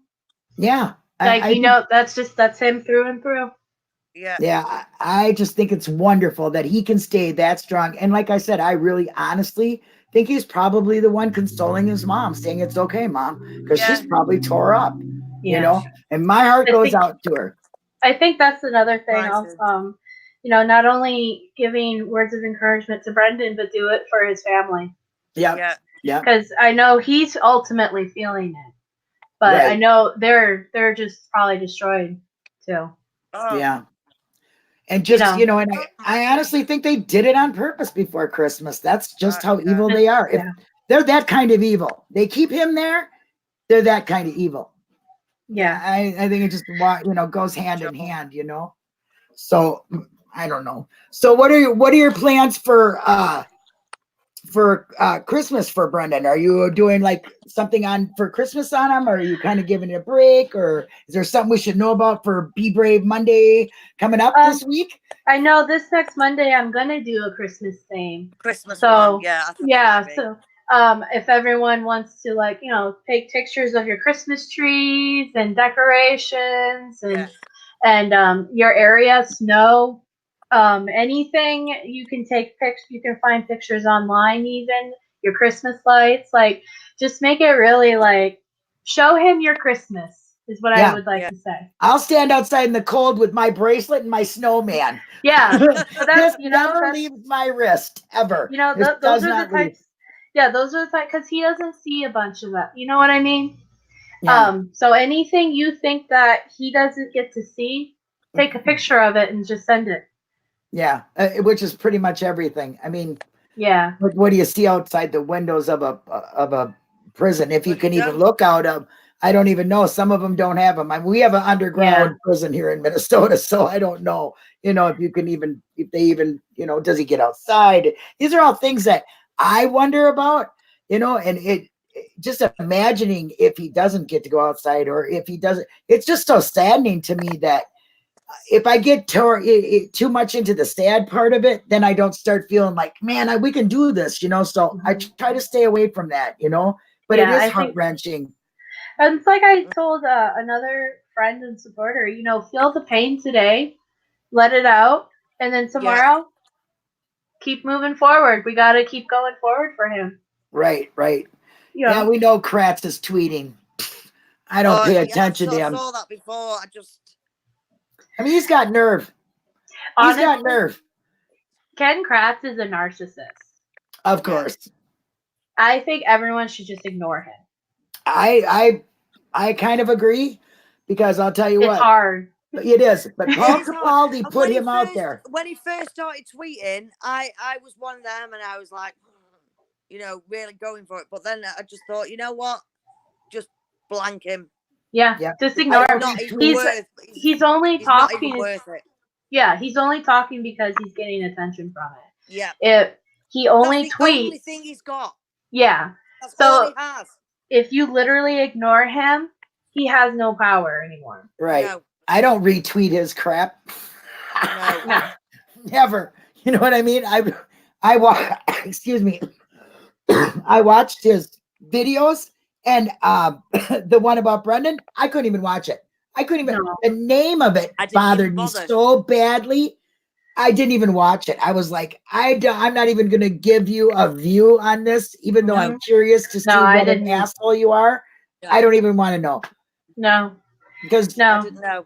Yeah. Like, that's him through and through. Yeah. I just think it's wonderful that he can stay that strong. And like I said, I really honestly think he's probably the one consoling his mom, saying it's okay, Mom, because she's probably tore up, you know, and my heart goes out to her. I think that's another thing. Not only giving words of encouragement to Brendan, but do it for his family. Yeah. Because I know he's ultimately feeling it, but I know they're just probably destroyed too. Yeah. And just, and I honestly think they did it on purpose before Christmas. That's just how evil they are. If they're that kind of evil, they keep him there, they're that kind of evil. Yeah. I think it just, goes hand in hand, So I don't know. So what are your plans for Christmas for Brendan? Are you doing like something for Christmas on him? Or are you kind of giving it a break? Or is there something we should know about for Be Brave Monday coming up this week? I know this next Monday I'm gonna do a Christmas thing. So if everyone wants to take pictures of your Christmas trees and decorations and your area, snow, anything you can take pics. You can find pictures online, even your Christmas lights. Like, just make it really show him your Christmas is what I would like to say. I'll stand outside in the cold with my bracelet and my snowman. Yeah, so that's never leaves my wrist ever. Those are the types. Yeah, those are the types, because he doesn't see a bunch of that. You know what I mean? Yeah. So anything you think that he doesn't get to see, take a picture of it and just send it. Yeah, which is pretty much everything. I mean, yeah. What do you see outside the windows of a prison? If you can even look out of, I don't even know. Some of them don't have them. I mean, we have an underground prison here in Minnesota, so I don't know. If you can even, if they even, does he get outside? These are all things that I wonder about. And it just imagining if he doesn't get to go outside, or if he doesn't. It's just so saddening to me that if I get too much into the sad part of it, then I don't start feeling like, man, we can do this, so I try to stay away from that, but it is heart-wrenching. And it's like I told another friend and supporter, feel the pain today, let it out, and then tomorrow, keep moving forward. We got to keep going forward for him. Right. Yeah, we know Kratz is tweeting. I don't pay attention to him. I saw that before. I mean, he's got nerve. Honestly, he's got nerve. Ken Kratz is a narcissist. Of course. I think everyone should just ignore him. I kind of agree, because I'll tell you what. It's hard. It is. But Paul Capaldi put him out there. When he first started tweeting, I was one of them, and I was like, really going for it. But then I just thought, you know what? Just blank him. Yeah, just ignore him. He's only talking. Not even worth it. Yeah, he's only talking because he's getting attention from it. Yeah. If he only That's tweets. the only thing he's got. Yeah. That's all he has. If you literally ignore him, he has no power anymore. Right. No. I don't retweet his crap. No. Never. You know what I mean? I excuse me. I watched his videos, and the one about Brendan, I couldn't even watch it. I couldn't even. No. The name of it I didn't bothered even me bother. so badly. I didn't even watch it. I was like, I'm not even going to give you a view on this, even though I'm curious to see I what an didn't. asshole you are. Yeah. I don't even want to know, No. because I No. didn't know.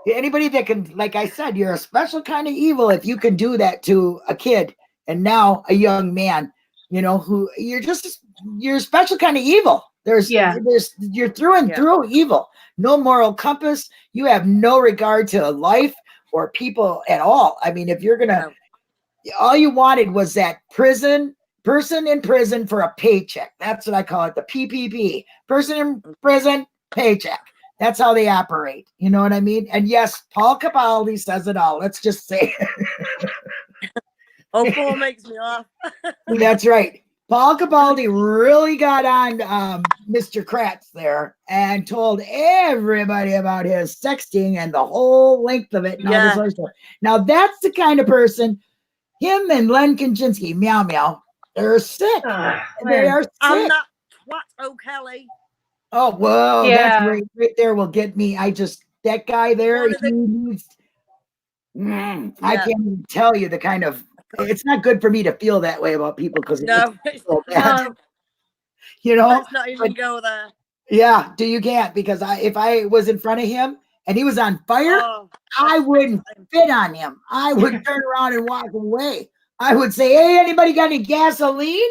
anybody that can, like I said, you're a special kind of evil if you can do that to a kid and now a young man, you know, who you're a special kind of evil. You're through and through evil. No moral compass. You have no regard to life or people at all. I mean, if you're gonna, all you wanted was that person in prison for a paycheck. That's what I call it, the PPP. Person in prison, paycheck. That's how they operate. You know what I mean? And yes, Paul Capaldi says it all. Let's just say Oh, Paul makes me laugh. that's right. Paul Capaldi really got on Mr. Kratz there and told everybody about his sexting and the whole length of it and all this other stuff. Now, that's the kind of person, him and Len Kaczynski, meow meow, they're sick. They are sick. I'm that twat O'Kelly. Oh, whoa, that's right there will get me. That guy there, I can't even tell you the kind of, it's not good for me to feel that way about people because it's so bad. You know, let's not even go there. Yeah, you can't, because if I was in front of him and he was on fire, I wouldn't fit on him. I would turn around and walk away. I would say, "Hey, anybody got any gasoline?"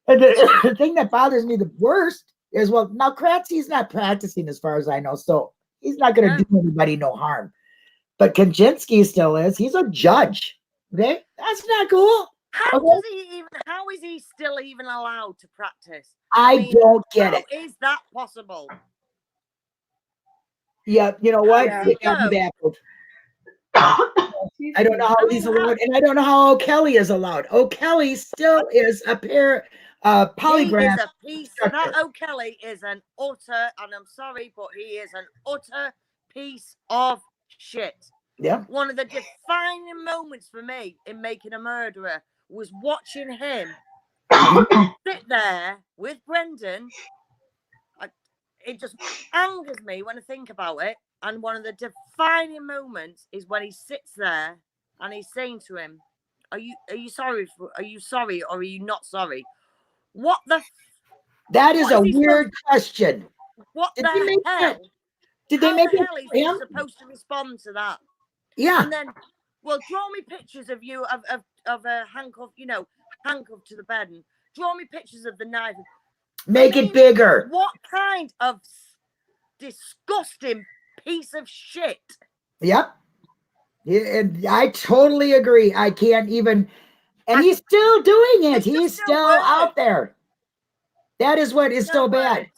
And the thing that bothers me the worst is, well, now Kratz, he's not practicing as far as I know, so he's not going to do anybody no harm. But Kaczynski still is. He's a judge. Okay, that's not cool. How does he even? How is he still even allowed to practice? I mean, don't get it. How is that possible? Yeah, you know what? It got me baffled. I don't know how he's allowed, and I don't know how O'Kelly is allowed. O'Kelly still is a polygraph. He is a piece. That O'Kelly is an utter, and I'm sorry, but he is an utter piece of shit. Yeah. One of the defining moments for me in Making a Murderer was watching him sit there with Brendan. It just angers me when I think about it. And one of the defining moments is when he sits there and he's saying to him, "Are you sorry? Are you sorry, or are you not sorry?" What the? That is a weird question. What the hell? Did they make it? How the hell is he supposed to respond to that? Yeah. And then, well, draw me pictures of you of a handcuff, handcuffed to the bed, and draw me pictures of the knife. Make it bigger. What kind of disgusting piece of shit? Yep. Yeah, I totally agree. I can't even, and he's still doing it. He's still out there. That is what is so bad.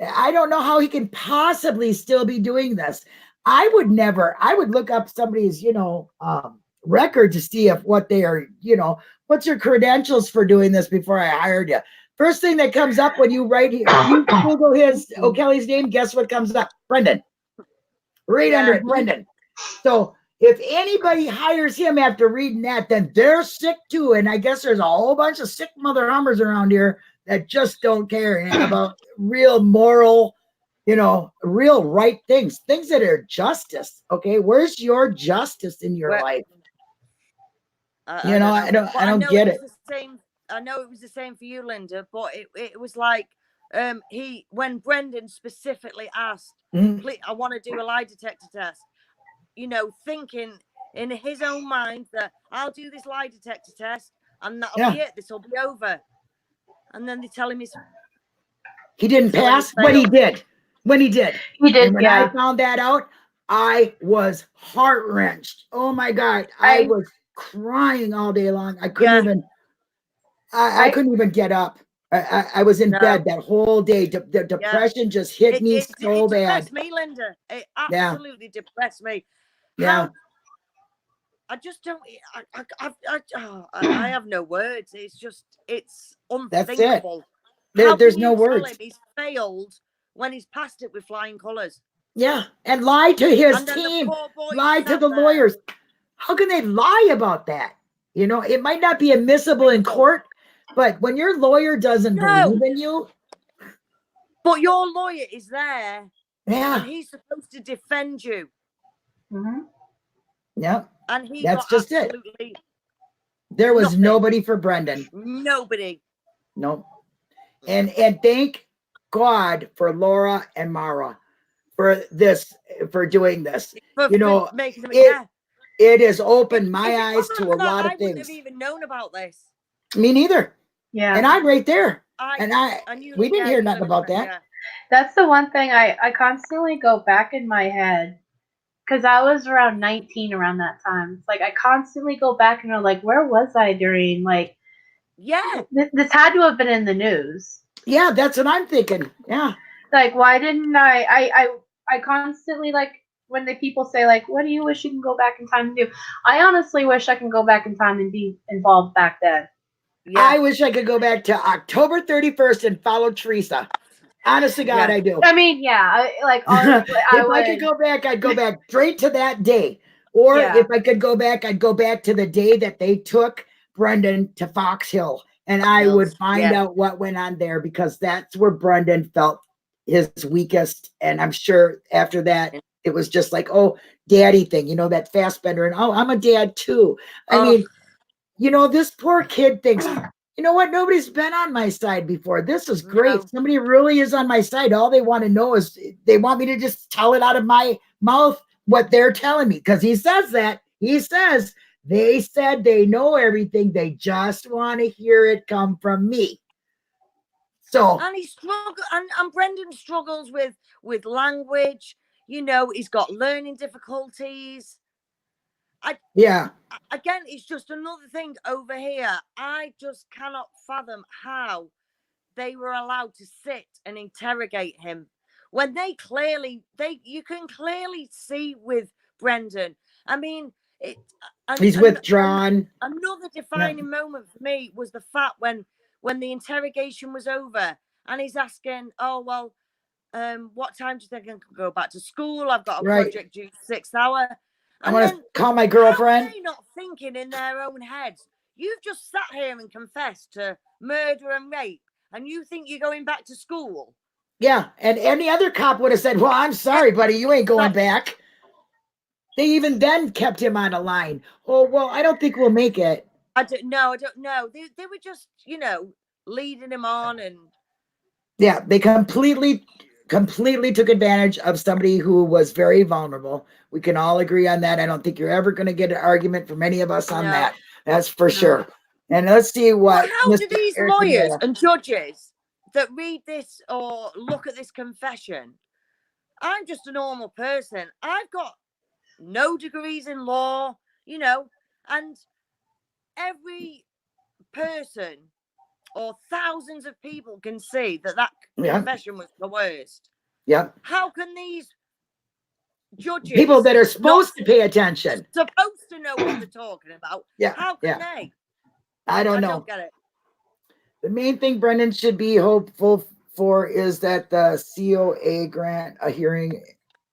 I don't know how he can possibly still be doing this. I would look up somebody's, record to see what they are, what's your credentials for doing this before I hired you. First thing that comes up when you Google O'Kelly's name, guess what comes up? Brendan. Right under Brendan. So if anybody hires him after reading that, then they're sick too. And I guess there's a whole bunch of sick mother hummers around here that just don't care about real moral, real right things that are justice. Okay, where's your justice in your life? I don't get it. I know it was the same for you, Linda, but it was like when Brendan specifically asked, "Please, I want to do a lie detector test," thinking in his own mind that I'll do this lie detector test and that'll be it. This will be over. And then they tell him he didn't pass. When he did. He did. And when I found that out, I was heart wrenched. Oh my God. I was crying all day long. I couldn't even. I couldn't even get up. I was in bed that whole day. The depression just hit me so bad. It depressed me, Linda. It absolutely depressed me. Yeah. I just don't. I have no words. It's unthinkable. That's it. There's no words. He's failed when he's passed it with flying colors. Yeah, and lied to his team. Lied to the lawyers. how can they lie about that? You know, it might not be admissible in court, but when your lawyer doesn't believe in you. But your lawyer is there. Yeah. And he's supposed to defend you. Mm-hmm. Yeah. And he That's got just absolutely it. There was nothing. nobody for Brendan. Nobody. No. And thank God for Laura and Mara for doing this. For making them, it has opened my eyes to a lot of I things. wouldn't have even known about this. Me neither. Yeah. And I'm right there. We didn't hear you nothing about that. Yeah. That's the one thing I constantly go back in my head, because I was around 19 around that time. It's like I constantly go back and I'm like, where was I during, like, this had to have been in the news. Yeah, that's what I'm thinking. Yeah. Like, why didn't I constantly, like, when the people say, like, what do you wish you can go back in time and do? I honestly wish I can go back in time and be involved back then. Yeah. I wish I could go back to October 31st and follow Teresa. Honest to God, I do. I mean, yeah, honestly, if I could go back, I'd go back straight to that day. Or if I could go back, I'd go back to the day that they took Brendan to Fox Hill. And I would find out what went on there, because that's where Brendan felt his weakest. And I'm sure after that, it was just like, oh, daddy thing, you know, that fast bender. And, oh, I'm a dad too. I mean, you know, this poor kid thinks, you know what? Nobody's been on my side before. This is great. No. Somebody really is on my side. All they want to know is they want me to just tell it out of my mouth what they're telling me. Because he says that. He says, they said they know everything. They just want to hear it come from me. So, and he struggles, and Brendan struggles with language. You know, he's got learning difficulties. Again, it's just another thing over here. I just cannot fathom how they were allowed to sit and interrogate him when you can clearly see with Brendan. I mean, he's withdrawn. Another defining moment for me was the fact when the interrogation was over and he's asking, oh, well, what time do you think I can go back to school? I've got a project due 6 hours. I want to call my girlfriend. How are they not thinking in their own heads? You've just sat here and confessed to murder and rape, and you think you're going back to school? Yeah, and any other cop would have said, well, I'm sorry, buddy, you ain't going back. They even then kept him on a line. Oh, well, I don't think we'll make it. I don't know. They were just, you know, leading him on. And yeah, they completely took advantage of somebody who was very vulnerable. We can all agree on that. I don't think you're ever going to get an argument from any of us on that. That's for sure. And let's see what. Well, how do these lawyers and judges that read this or look at this confession? I'm just a normal person. I've got no degrees in law, you know, and every person or thousands of people can see that confession was coerced. Yeah. How can these judges, people that are supposed to pay attention, supposed to know what they're talking about, how can they? I don't know. I don't get it. The main thing Brendan should be hopeful for is that the COA grant a hearing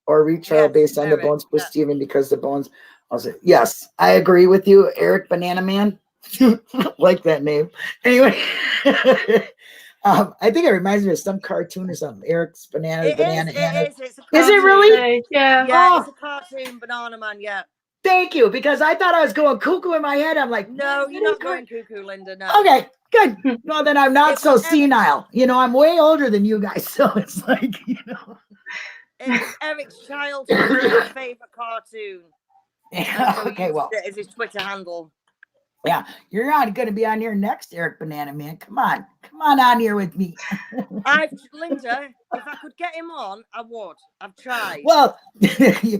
or retrial based on the bones for Stephen, because the bones. Yes, I agree with you, Eric Bananaman. Like that name. Anyway, I think it reminds me of some cartoon or something. Eric's Banana. It is. It's a cartoon. Is it really? Yeah. Yeah, it's a cartoon, Bananaman. Yeah. Thank you, because I thought I was going cuckoo in my head. I'm like, no, you're not going cuckoo, Linda. No. Okay, good. No, then I'm not so senile. You know, I'm way older than you guys, so it's like, you know. It was Eric's childhood favorite cartoon. Yeah. Okay, well, it is his Twitter handle. Yeah, you're not going to be on here next, Eric Bananaman. Come on here with me. Linda, if I could get him on, I would. I've tried. Well,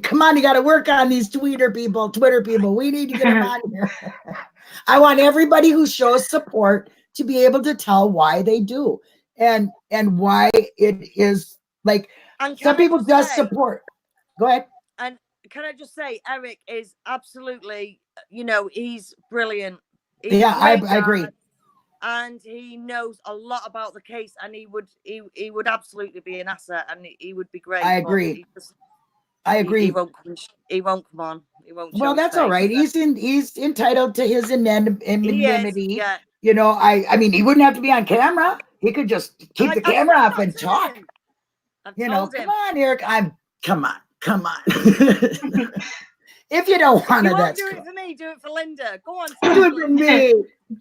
come on, you got to work on these Twitter people. We need to get them on here. I want everybody who shows support to be able to tell why they do, and why it is like some people just support. Go ahead. And can I just say, Eric is absolutely, you know, he's brilliant. I agree. And he knows a lot about the case, and he would absolutely be an asset, and he would be great. I agree. He won't come on. He won't. Well, that's all right. He's entitled to his anonymity. Yeah. You know, I mean, he wouldn't have to be on camera. He could just keep the camera off and talk. You know, come on, Eric. Come on. If you don't want to, that's do it for me. Do it for Linda. Go on. Do it for me.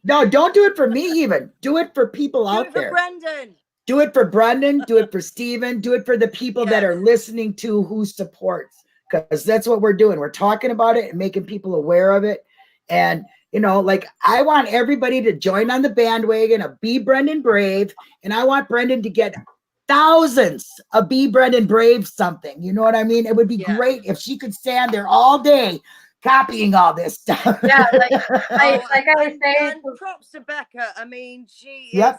No, don't do it for me. Even do it for people out there. Do it for Brendan. Do it for Brendan. Do it for Steven. Do it for the people that are listening to who supports, because that's what we're doing. We're talking about it and making people aware of it. And you know, like, I want everybody to join on the bandwagon of Be Brendan Brave, and I want Brendan to get thousands of Be Brendan Brave something. You know what I mean? It would be great if she could stand there all day copying all this stuff. Yeah, like I was saying, props to Becca. I mean, she is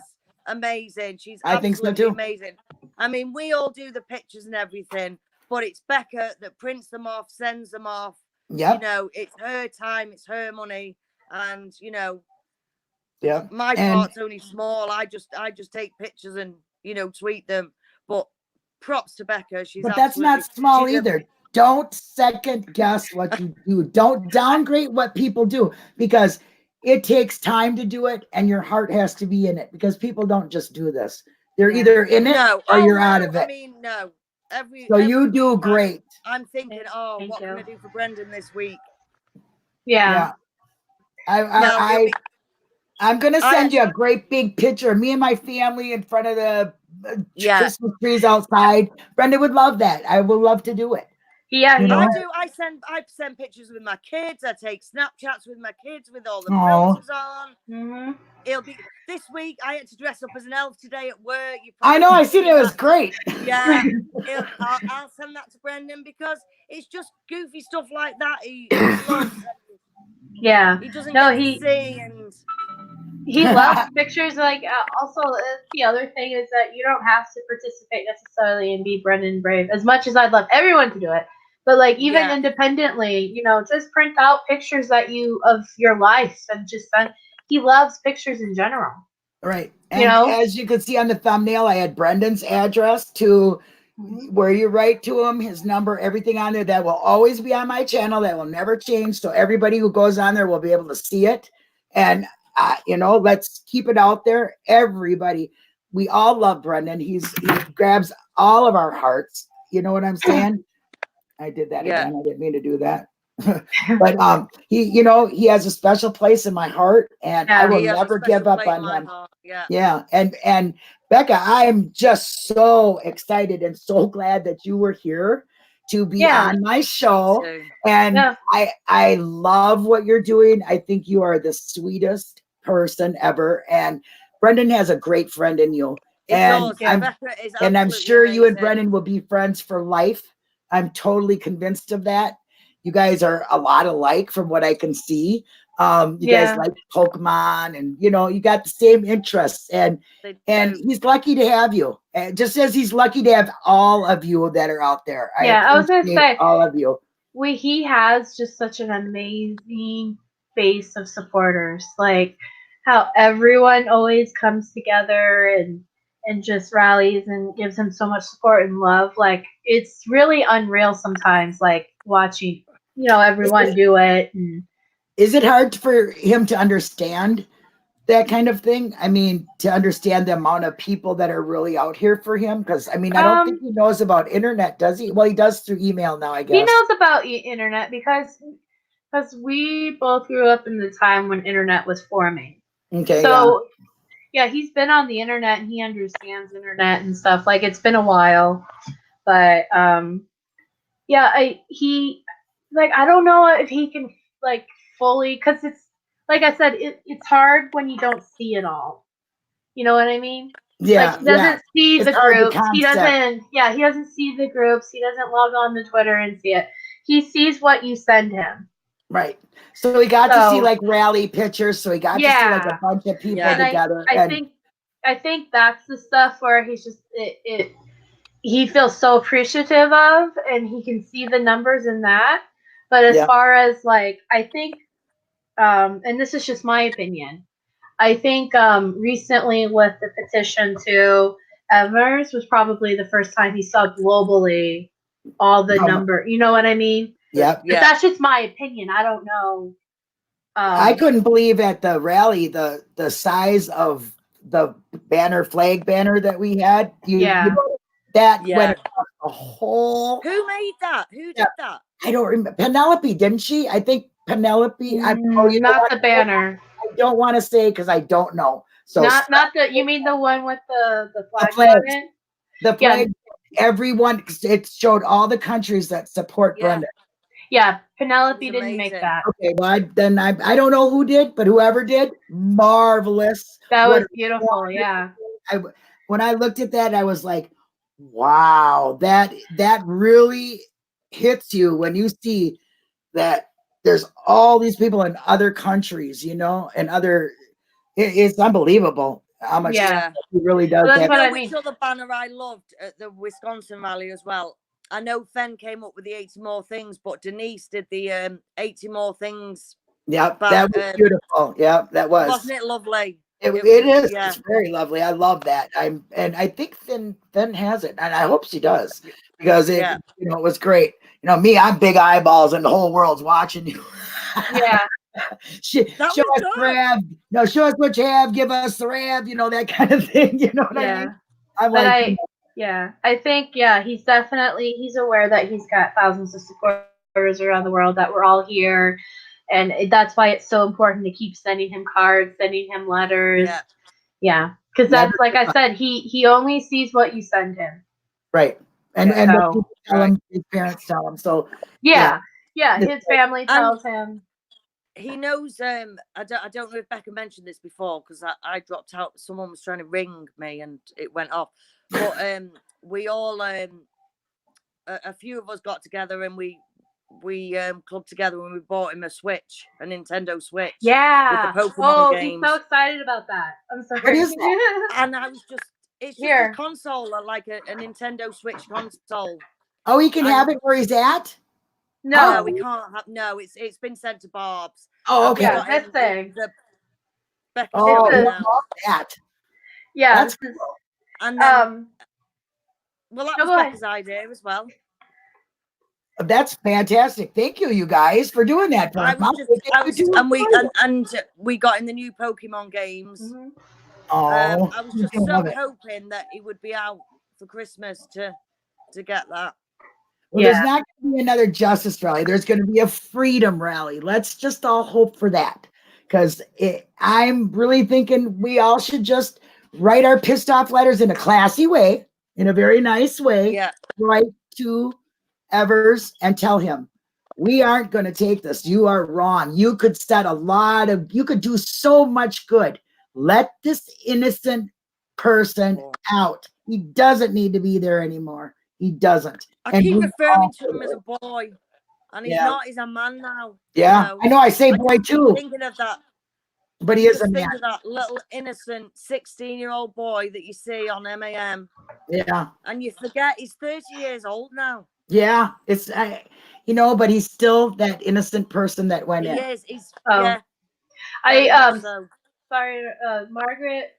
amazing. She's absolutely amazing. I mean, we all do the pictures and everything, but it's Becca that prints them off, sends them off. You know, it's her time, it's her money, and you know, my part's only small. I just take pictures and, you know, tweet them. But props to Becca. But that's not small either. Don't second guess what you do. Don't downgrade what people do, because it takes time to do it, and your heart has to be in it, because people don't just do this. They're either in it or you're out of it. I mean, no. So you do great. I'm thinking, what can I do for Brendan this week? Yeah. I'm going to send you a great big picture of me and my family in front of the Christmas trees outside. Brenda would love that. I would love to do it. Yeah, you know? I send pictures with my kids. I take Snapchats with my kids with all the filters on. Mm-hmm. It'll be this week. I had to dress up as an elf today at work. I know. I seen it. It was great. Yeah, I'll send that to Brendan, because it's just goofy stuff like that. He loves. Yeah. He doesn't get to see, and he loves pictures. Like, also, the other thing is that you don't have to participate necessarily and be Brendan Brave. As much as I'd love everyone to do it, but like, even independently, you know, just print out pictures of your life and just send. He loves pictures in general. Right. And as you can see on the thumbnail, I had Brendan's address to where you write to him, his number, everything on there. That will always be on my channel. That will never change. So everybody who goes on there will be able to see it. And, you know, let's keep it out there. Everybody, we all love Brendan. He grabs all of our hearts. You know what I'm saying? I did that again. I didn't mean to do that. But he, you know, he has a special place in my heart, and I will never give up on him. And Becca, I am just so excited and so glad that you were here to be on my show. And I love what you're doing. I think you are the sweetest person ever, and Brendan has a great friend in you. And I'm sure you and Brendan will be friends for life. I'm totally convinced of that. You guys are a lot alike from what I can see. You guys like Pokemon, and you know, you got the same interests, and he's lucky to have you. And just as he's lucky to have all of you that are out there. I was gonna say all of you. He has just such an amazing base of supporters. Like how everyone always comes together and just rallies and gives him so much support and love. Like, it's really unreal sometimes, like watching, you know, everyone do it. And is it hard for him to understand that kind of thing? I mean, to understand the amount of people that are really out here for him? Because I mean, I don't think he knows about internet, does he? Well, he does through email now, I guess. He knows about internet because we both grew up in the time when internet was forming. Okay. So yeah, he's been on the internet and he understands internet and stuff. Like, it's been a while, but I don't know if he can like fully, because it's like I said, it's hard when you don't see it all. You know what I mean? Yeah. Like, he doesn't see the groups. He doesn't see the groups. He doesn't log on to Twitter and see it. He sees what you send him. Right. So he got to see like rally pictures. So he got to see like a bunch of people together. I think that's the stuff where he's just he feels so appreciative of, and he can see the numbers in that. But as far as like, I think, and this is just my opinion, I think recently with the petition to Ebers was probably the first time he saw globally all the number. You know what I mean? Yep. But that's just my opinion. I don't know. I couldn't believe at the rally the size of the flag banner that we had. You know, that went across the whole. Who made that? Who did that? I don't remember. Penelope, didn't she? I think Penelope. Not the banner. I don't want to say because I don't know. So not the. You mean the one with the flag on it? The flag. Everyone. It showed all the countries that support Brenda. Yeah, Penelope didn't make that. Okay, well, I don't know who did, but whoever did, marvelous. That was beautiful. When I looked at that, I was like, wow, that really hits you when you see that there's all these people in other countries, you know, and it's unbelievable how much he really does. Well, that's that. what I mean. Which other banner I loved at the Wisconsin rally as well? I know Fen came up with the 80 more things, but Denise did the 80 more things. Yep, that was beautiful. Yeah, that was. Wasn't it lovely? It is. Yeah. It's very lovely. I love that. And I think Fen has it, and I hope she does because it it was great. You know, me, I'm big eyeballs, and the whole world's watching you. Yeah. Show us the Rav. No, show us what you have. Give us the Rav. You know, that kind of thing. You know what I mean? I think he's aware that he's got thousands of supporters around the world, that we're all here, and that's why it's so important to keep sending him cards, sending him letters. Because that's, like I said, he only sees what you send him. Right. And what people tell him, his parents tell him. So his family tells him. He knows. I don't know if Becca mentioned this before because I dropped out. Someone was trying to ring me and it went off. But we all, a few of us got together and we clubbed together and we bought him a Nintendo Switch. Yeah. With the Pokemon games. He's so excited about that. I'm sorry. What is that? And I was it's just a console, like a Nintendo Switch console. Oh, he can have it where he's at? No, we can't have. No, it's been sent to Barb's. Oh, okay. This thing. That. Yeah. That's cool. And then, well, that was Becca's idea as well. That's fantastic. Thank you, you guys, for doing that. We got in the new Pokemon games. Mm-hmm. I was just so hoping that it would be out for Christmas to get that. Well, there's not going to be another justice rally. There's going to be a freedom rally. Let's just all hope for that. Because I'm really thinking we all should just write our pissed off letters in a classy way, in a very nice way, write to Ebers and tell him, we aren't going to take this. You are wrong. You could you could do so much good. Let this innocent person out. He doesn't need to be there anymore. He doesn't. I keep referring to him as a boy, and he's not. He's a man now. Yeah, you know? I know. I say boy too. Thinking of that, but he is a man. Think of that little innocent 16-year-old boy that you see on MAM. Yeah, and you forget he's 30 years old now. Yeah, it's but he's still that innocent person that went in. He is. He's sorry, Margaret.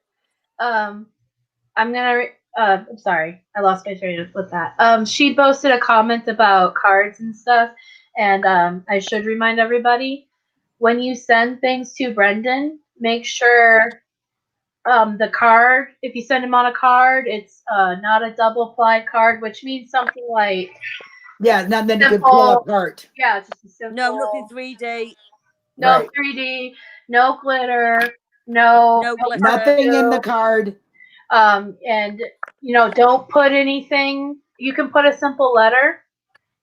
I'm sorry, I lost my train with that. She posted a comment about cards and stuff, and I should remind everybody, when you send things to Brendan, make sure the card, if you send him on a card, it's not a double ply card, which means something like nothing you can pull apart. Yeah, it's just a simple. No, nothing 3D. No 3D. No glitter. No glitter. Nothing in the card. And don't put anything. You can put a simple letter.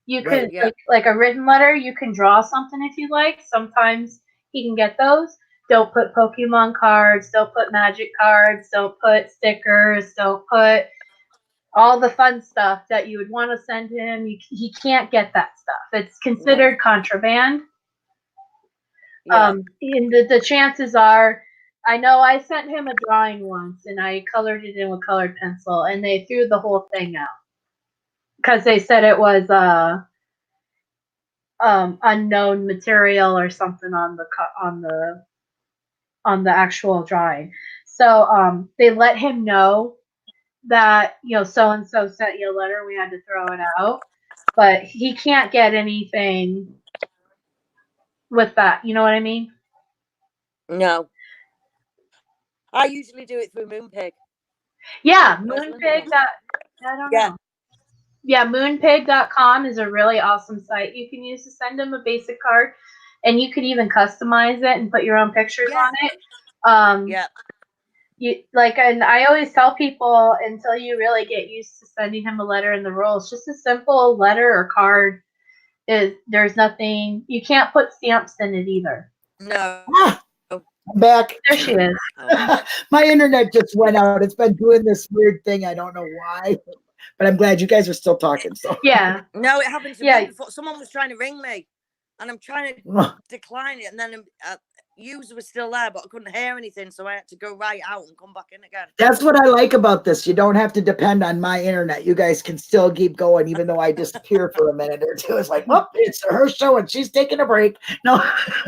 You can like a written letter. You can draw something if you like. Sometimes he can get those. Don't put Pokemon cards. Don't put Magic cards. Don't put stickers. Don't put all the fun stuff that you would want to send him. He can't get that stuff. It's considered contraband. And the chances are, I know I sent him a drawing once and I colored it in with colored pencil and they threw the whole thing out because they said it was unknown material or something on the actual drawing. So they let him know that so and so sent you a letter, we had to throw it out. but he can't get anything with that. You know what I mean? No. I usually do it through Moonpig. Yeah, Rosalind? Moonpig. I don't Yeah. know. Yeah, moonpig.com is a really awesome site you can use to send him a basic card, and you can even customize it and put your own pictures Yeah. on it. Yeah. And I always tell people, until you really get used to sending him a letter in the rolls, just a simple letter or card there's nothing, you can't put stamps in it either. No. I'm back. There she is. My internet just went out. It's been doing this weird thing. I don't know why, but I'm glad you guys are still talking. So Yeah. No, it happened to me before. Someone was trying to ring me, and I'm trying to decline it, and then user was still there, but I couldn't hear anything, so I had to go right out and come back in again. That's what I like about this. You don't have to depend on my internet. You guys can still keep going, even though I disappear for a minute or two. It's like, well, it's her show and she's taking a break. No,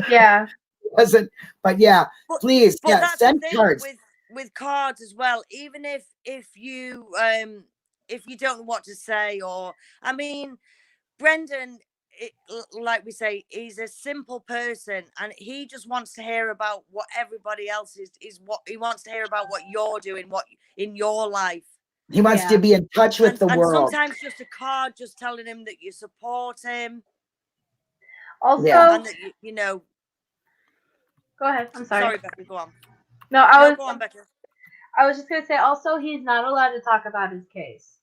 Yeah. it wasn't. But yeah, please, But yeah, that's send the thing cards. with cards as well. Even if you don't know what to say, or I mean, Brendan, like we say, he's a simple person, and he just wants to hear about what everybody else is what he wants to hear about, what you're doing, what in your life. He wants to be in touch with the world. And sometimes just a card just telling him that you support him. Also, and that you know. Go ahead. I'm sorry. Sorry, Becca, go on. No, go on, Becca. I was just gonna say, also, he's not allowed to talk about his case.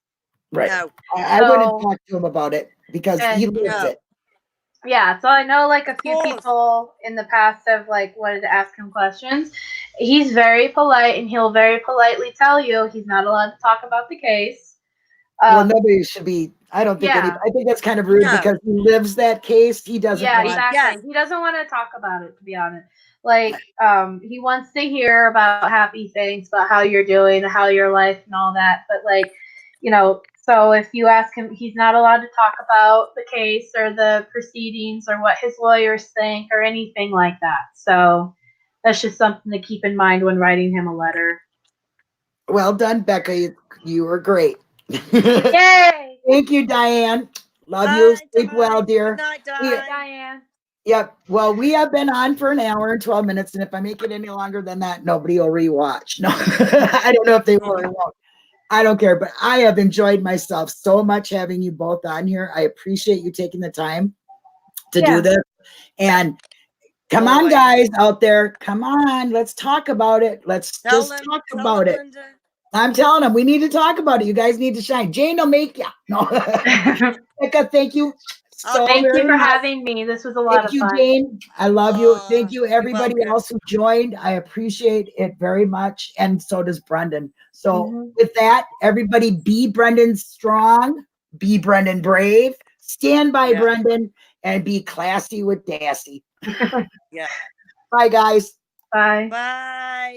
Right. No. I wouldn't talk to him about it because he lives it. Yeah, so I know like a few people in the past have like wanted to ask him questions. He's very polite, and he'll very politely tell you he's not allowed to talk about the case. Well, nobody should be. I don't think any. I think that's kind of rude because he lives that case. He doesn't. Yeah, exactly. He doesn't want to talk about it, to be honest. Like, he wants to hear about happy things, about how you're doing, how your life and all that. But like, so if you ask him, he's not allowed to talk about the case or the proceedings or what his lawyers think or anything like that. So that's just something to keep in mind when writing him a letter. Well done, Becca. You were great. Yay! Thank you, Diane. Love you. Sleep well, dear. Good night, Diane. Yep. Well, we have been on for an hour and 12 minutes, and if I make it any longer than that, nobody will rewatch. No, I don't know if they will or won't. I don't care, but I have enjoyed myself so much having you both on here. I appreciate you taking the time to do this. And come on, guys out there. Come on. Let's talk about it. Let's just talk about it. I'm telling them we need to talk about it. You guys need to shine. Jane will make you. No. Becca, thank you. Thank you for having me. This was a lot of fun. Thank you, Jane. I love you. Thank you, everybody else who joined. I appreciate it very much. And so does Brendan. So with that, everybody be Brendan strong, be Brendan brave, stand by Brendan, and be classy with Dassy. Yeah. Bye, guys. Bye. Bye.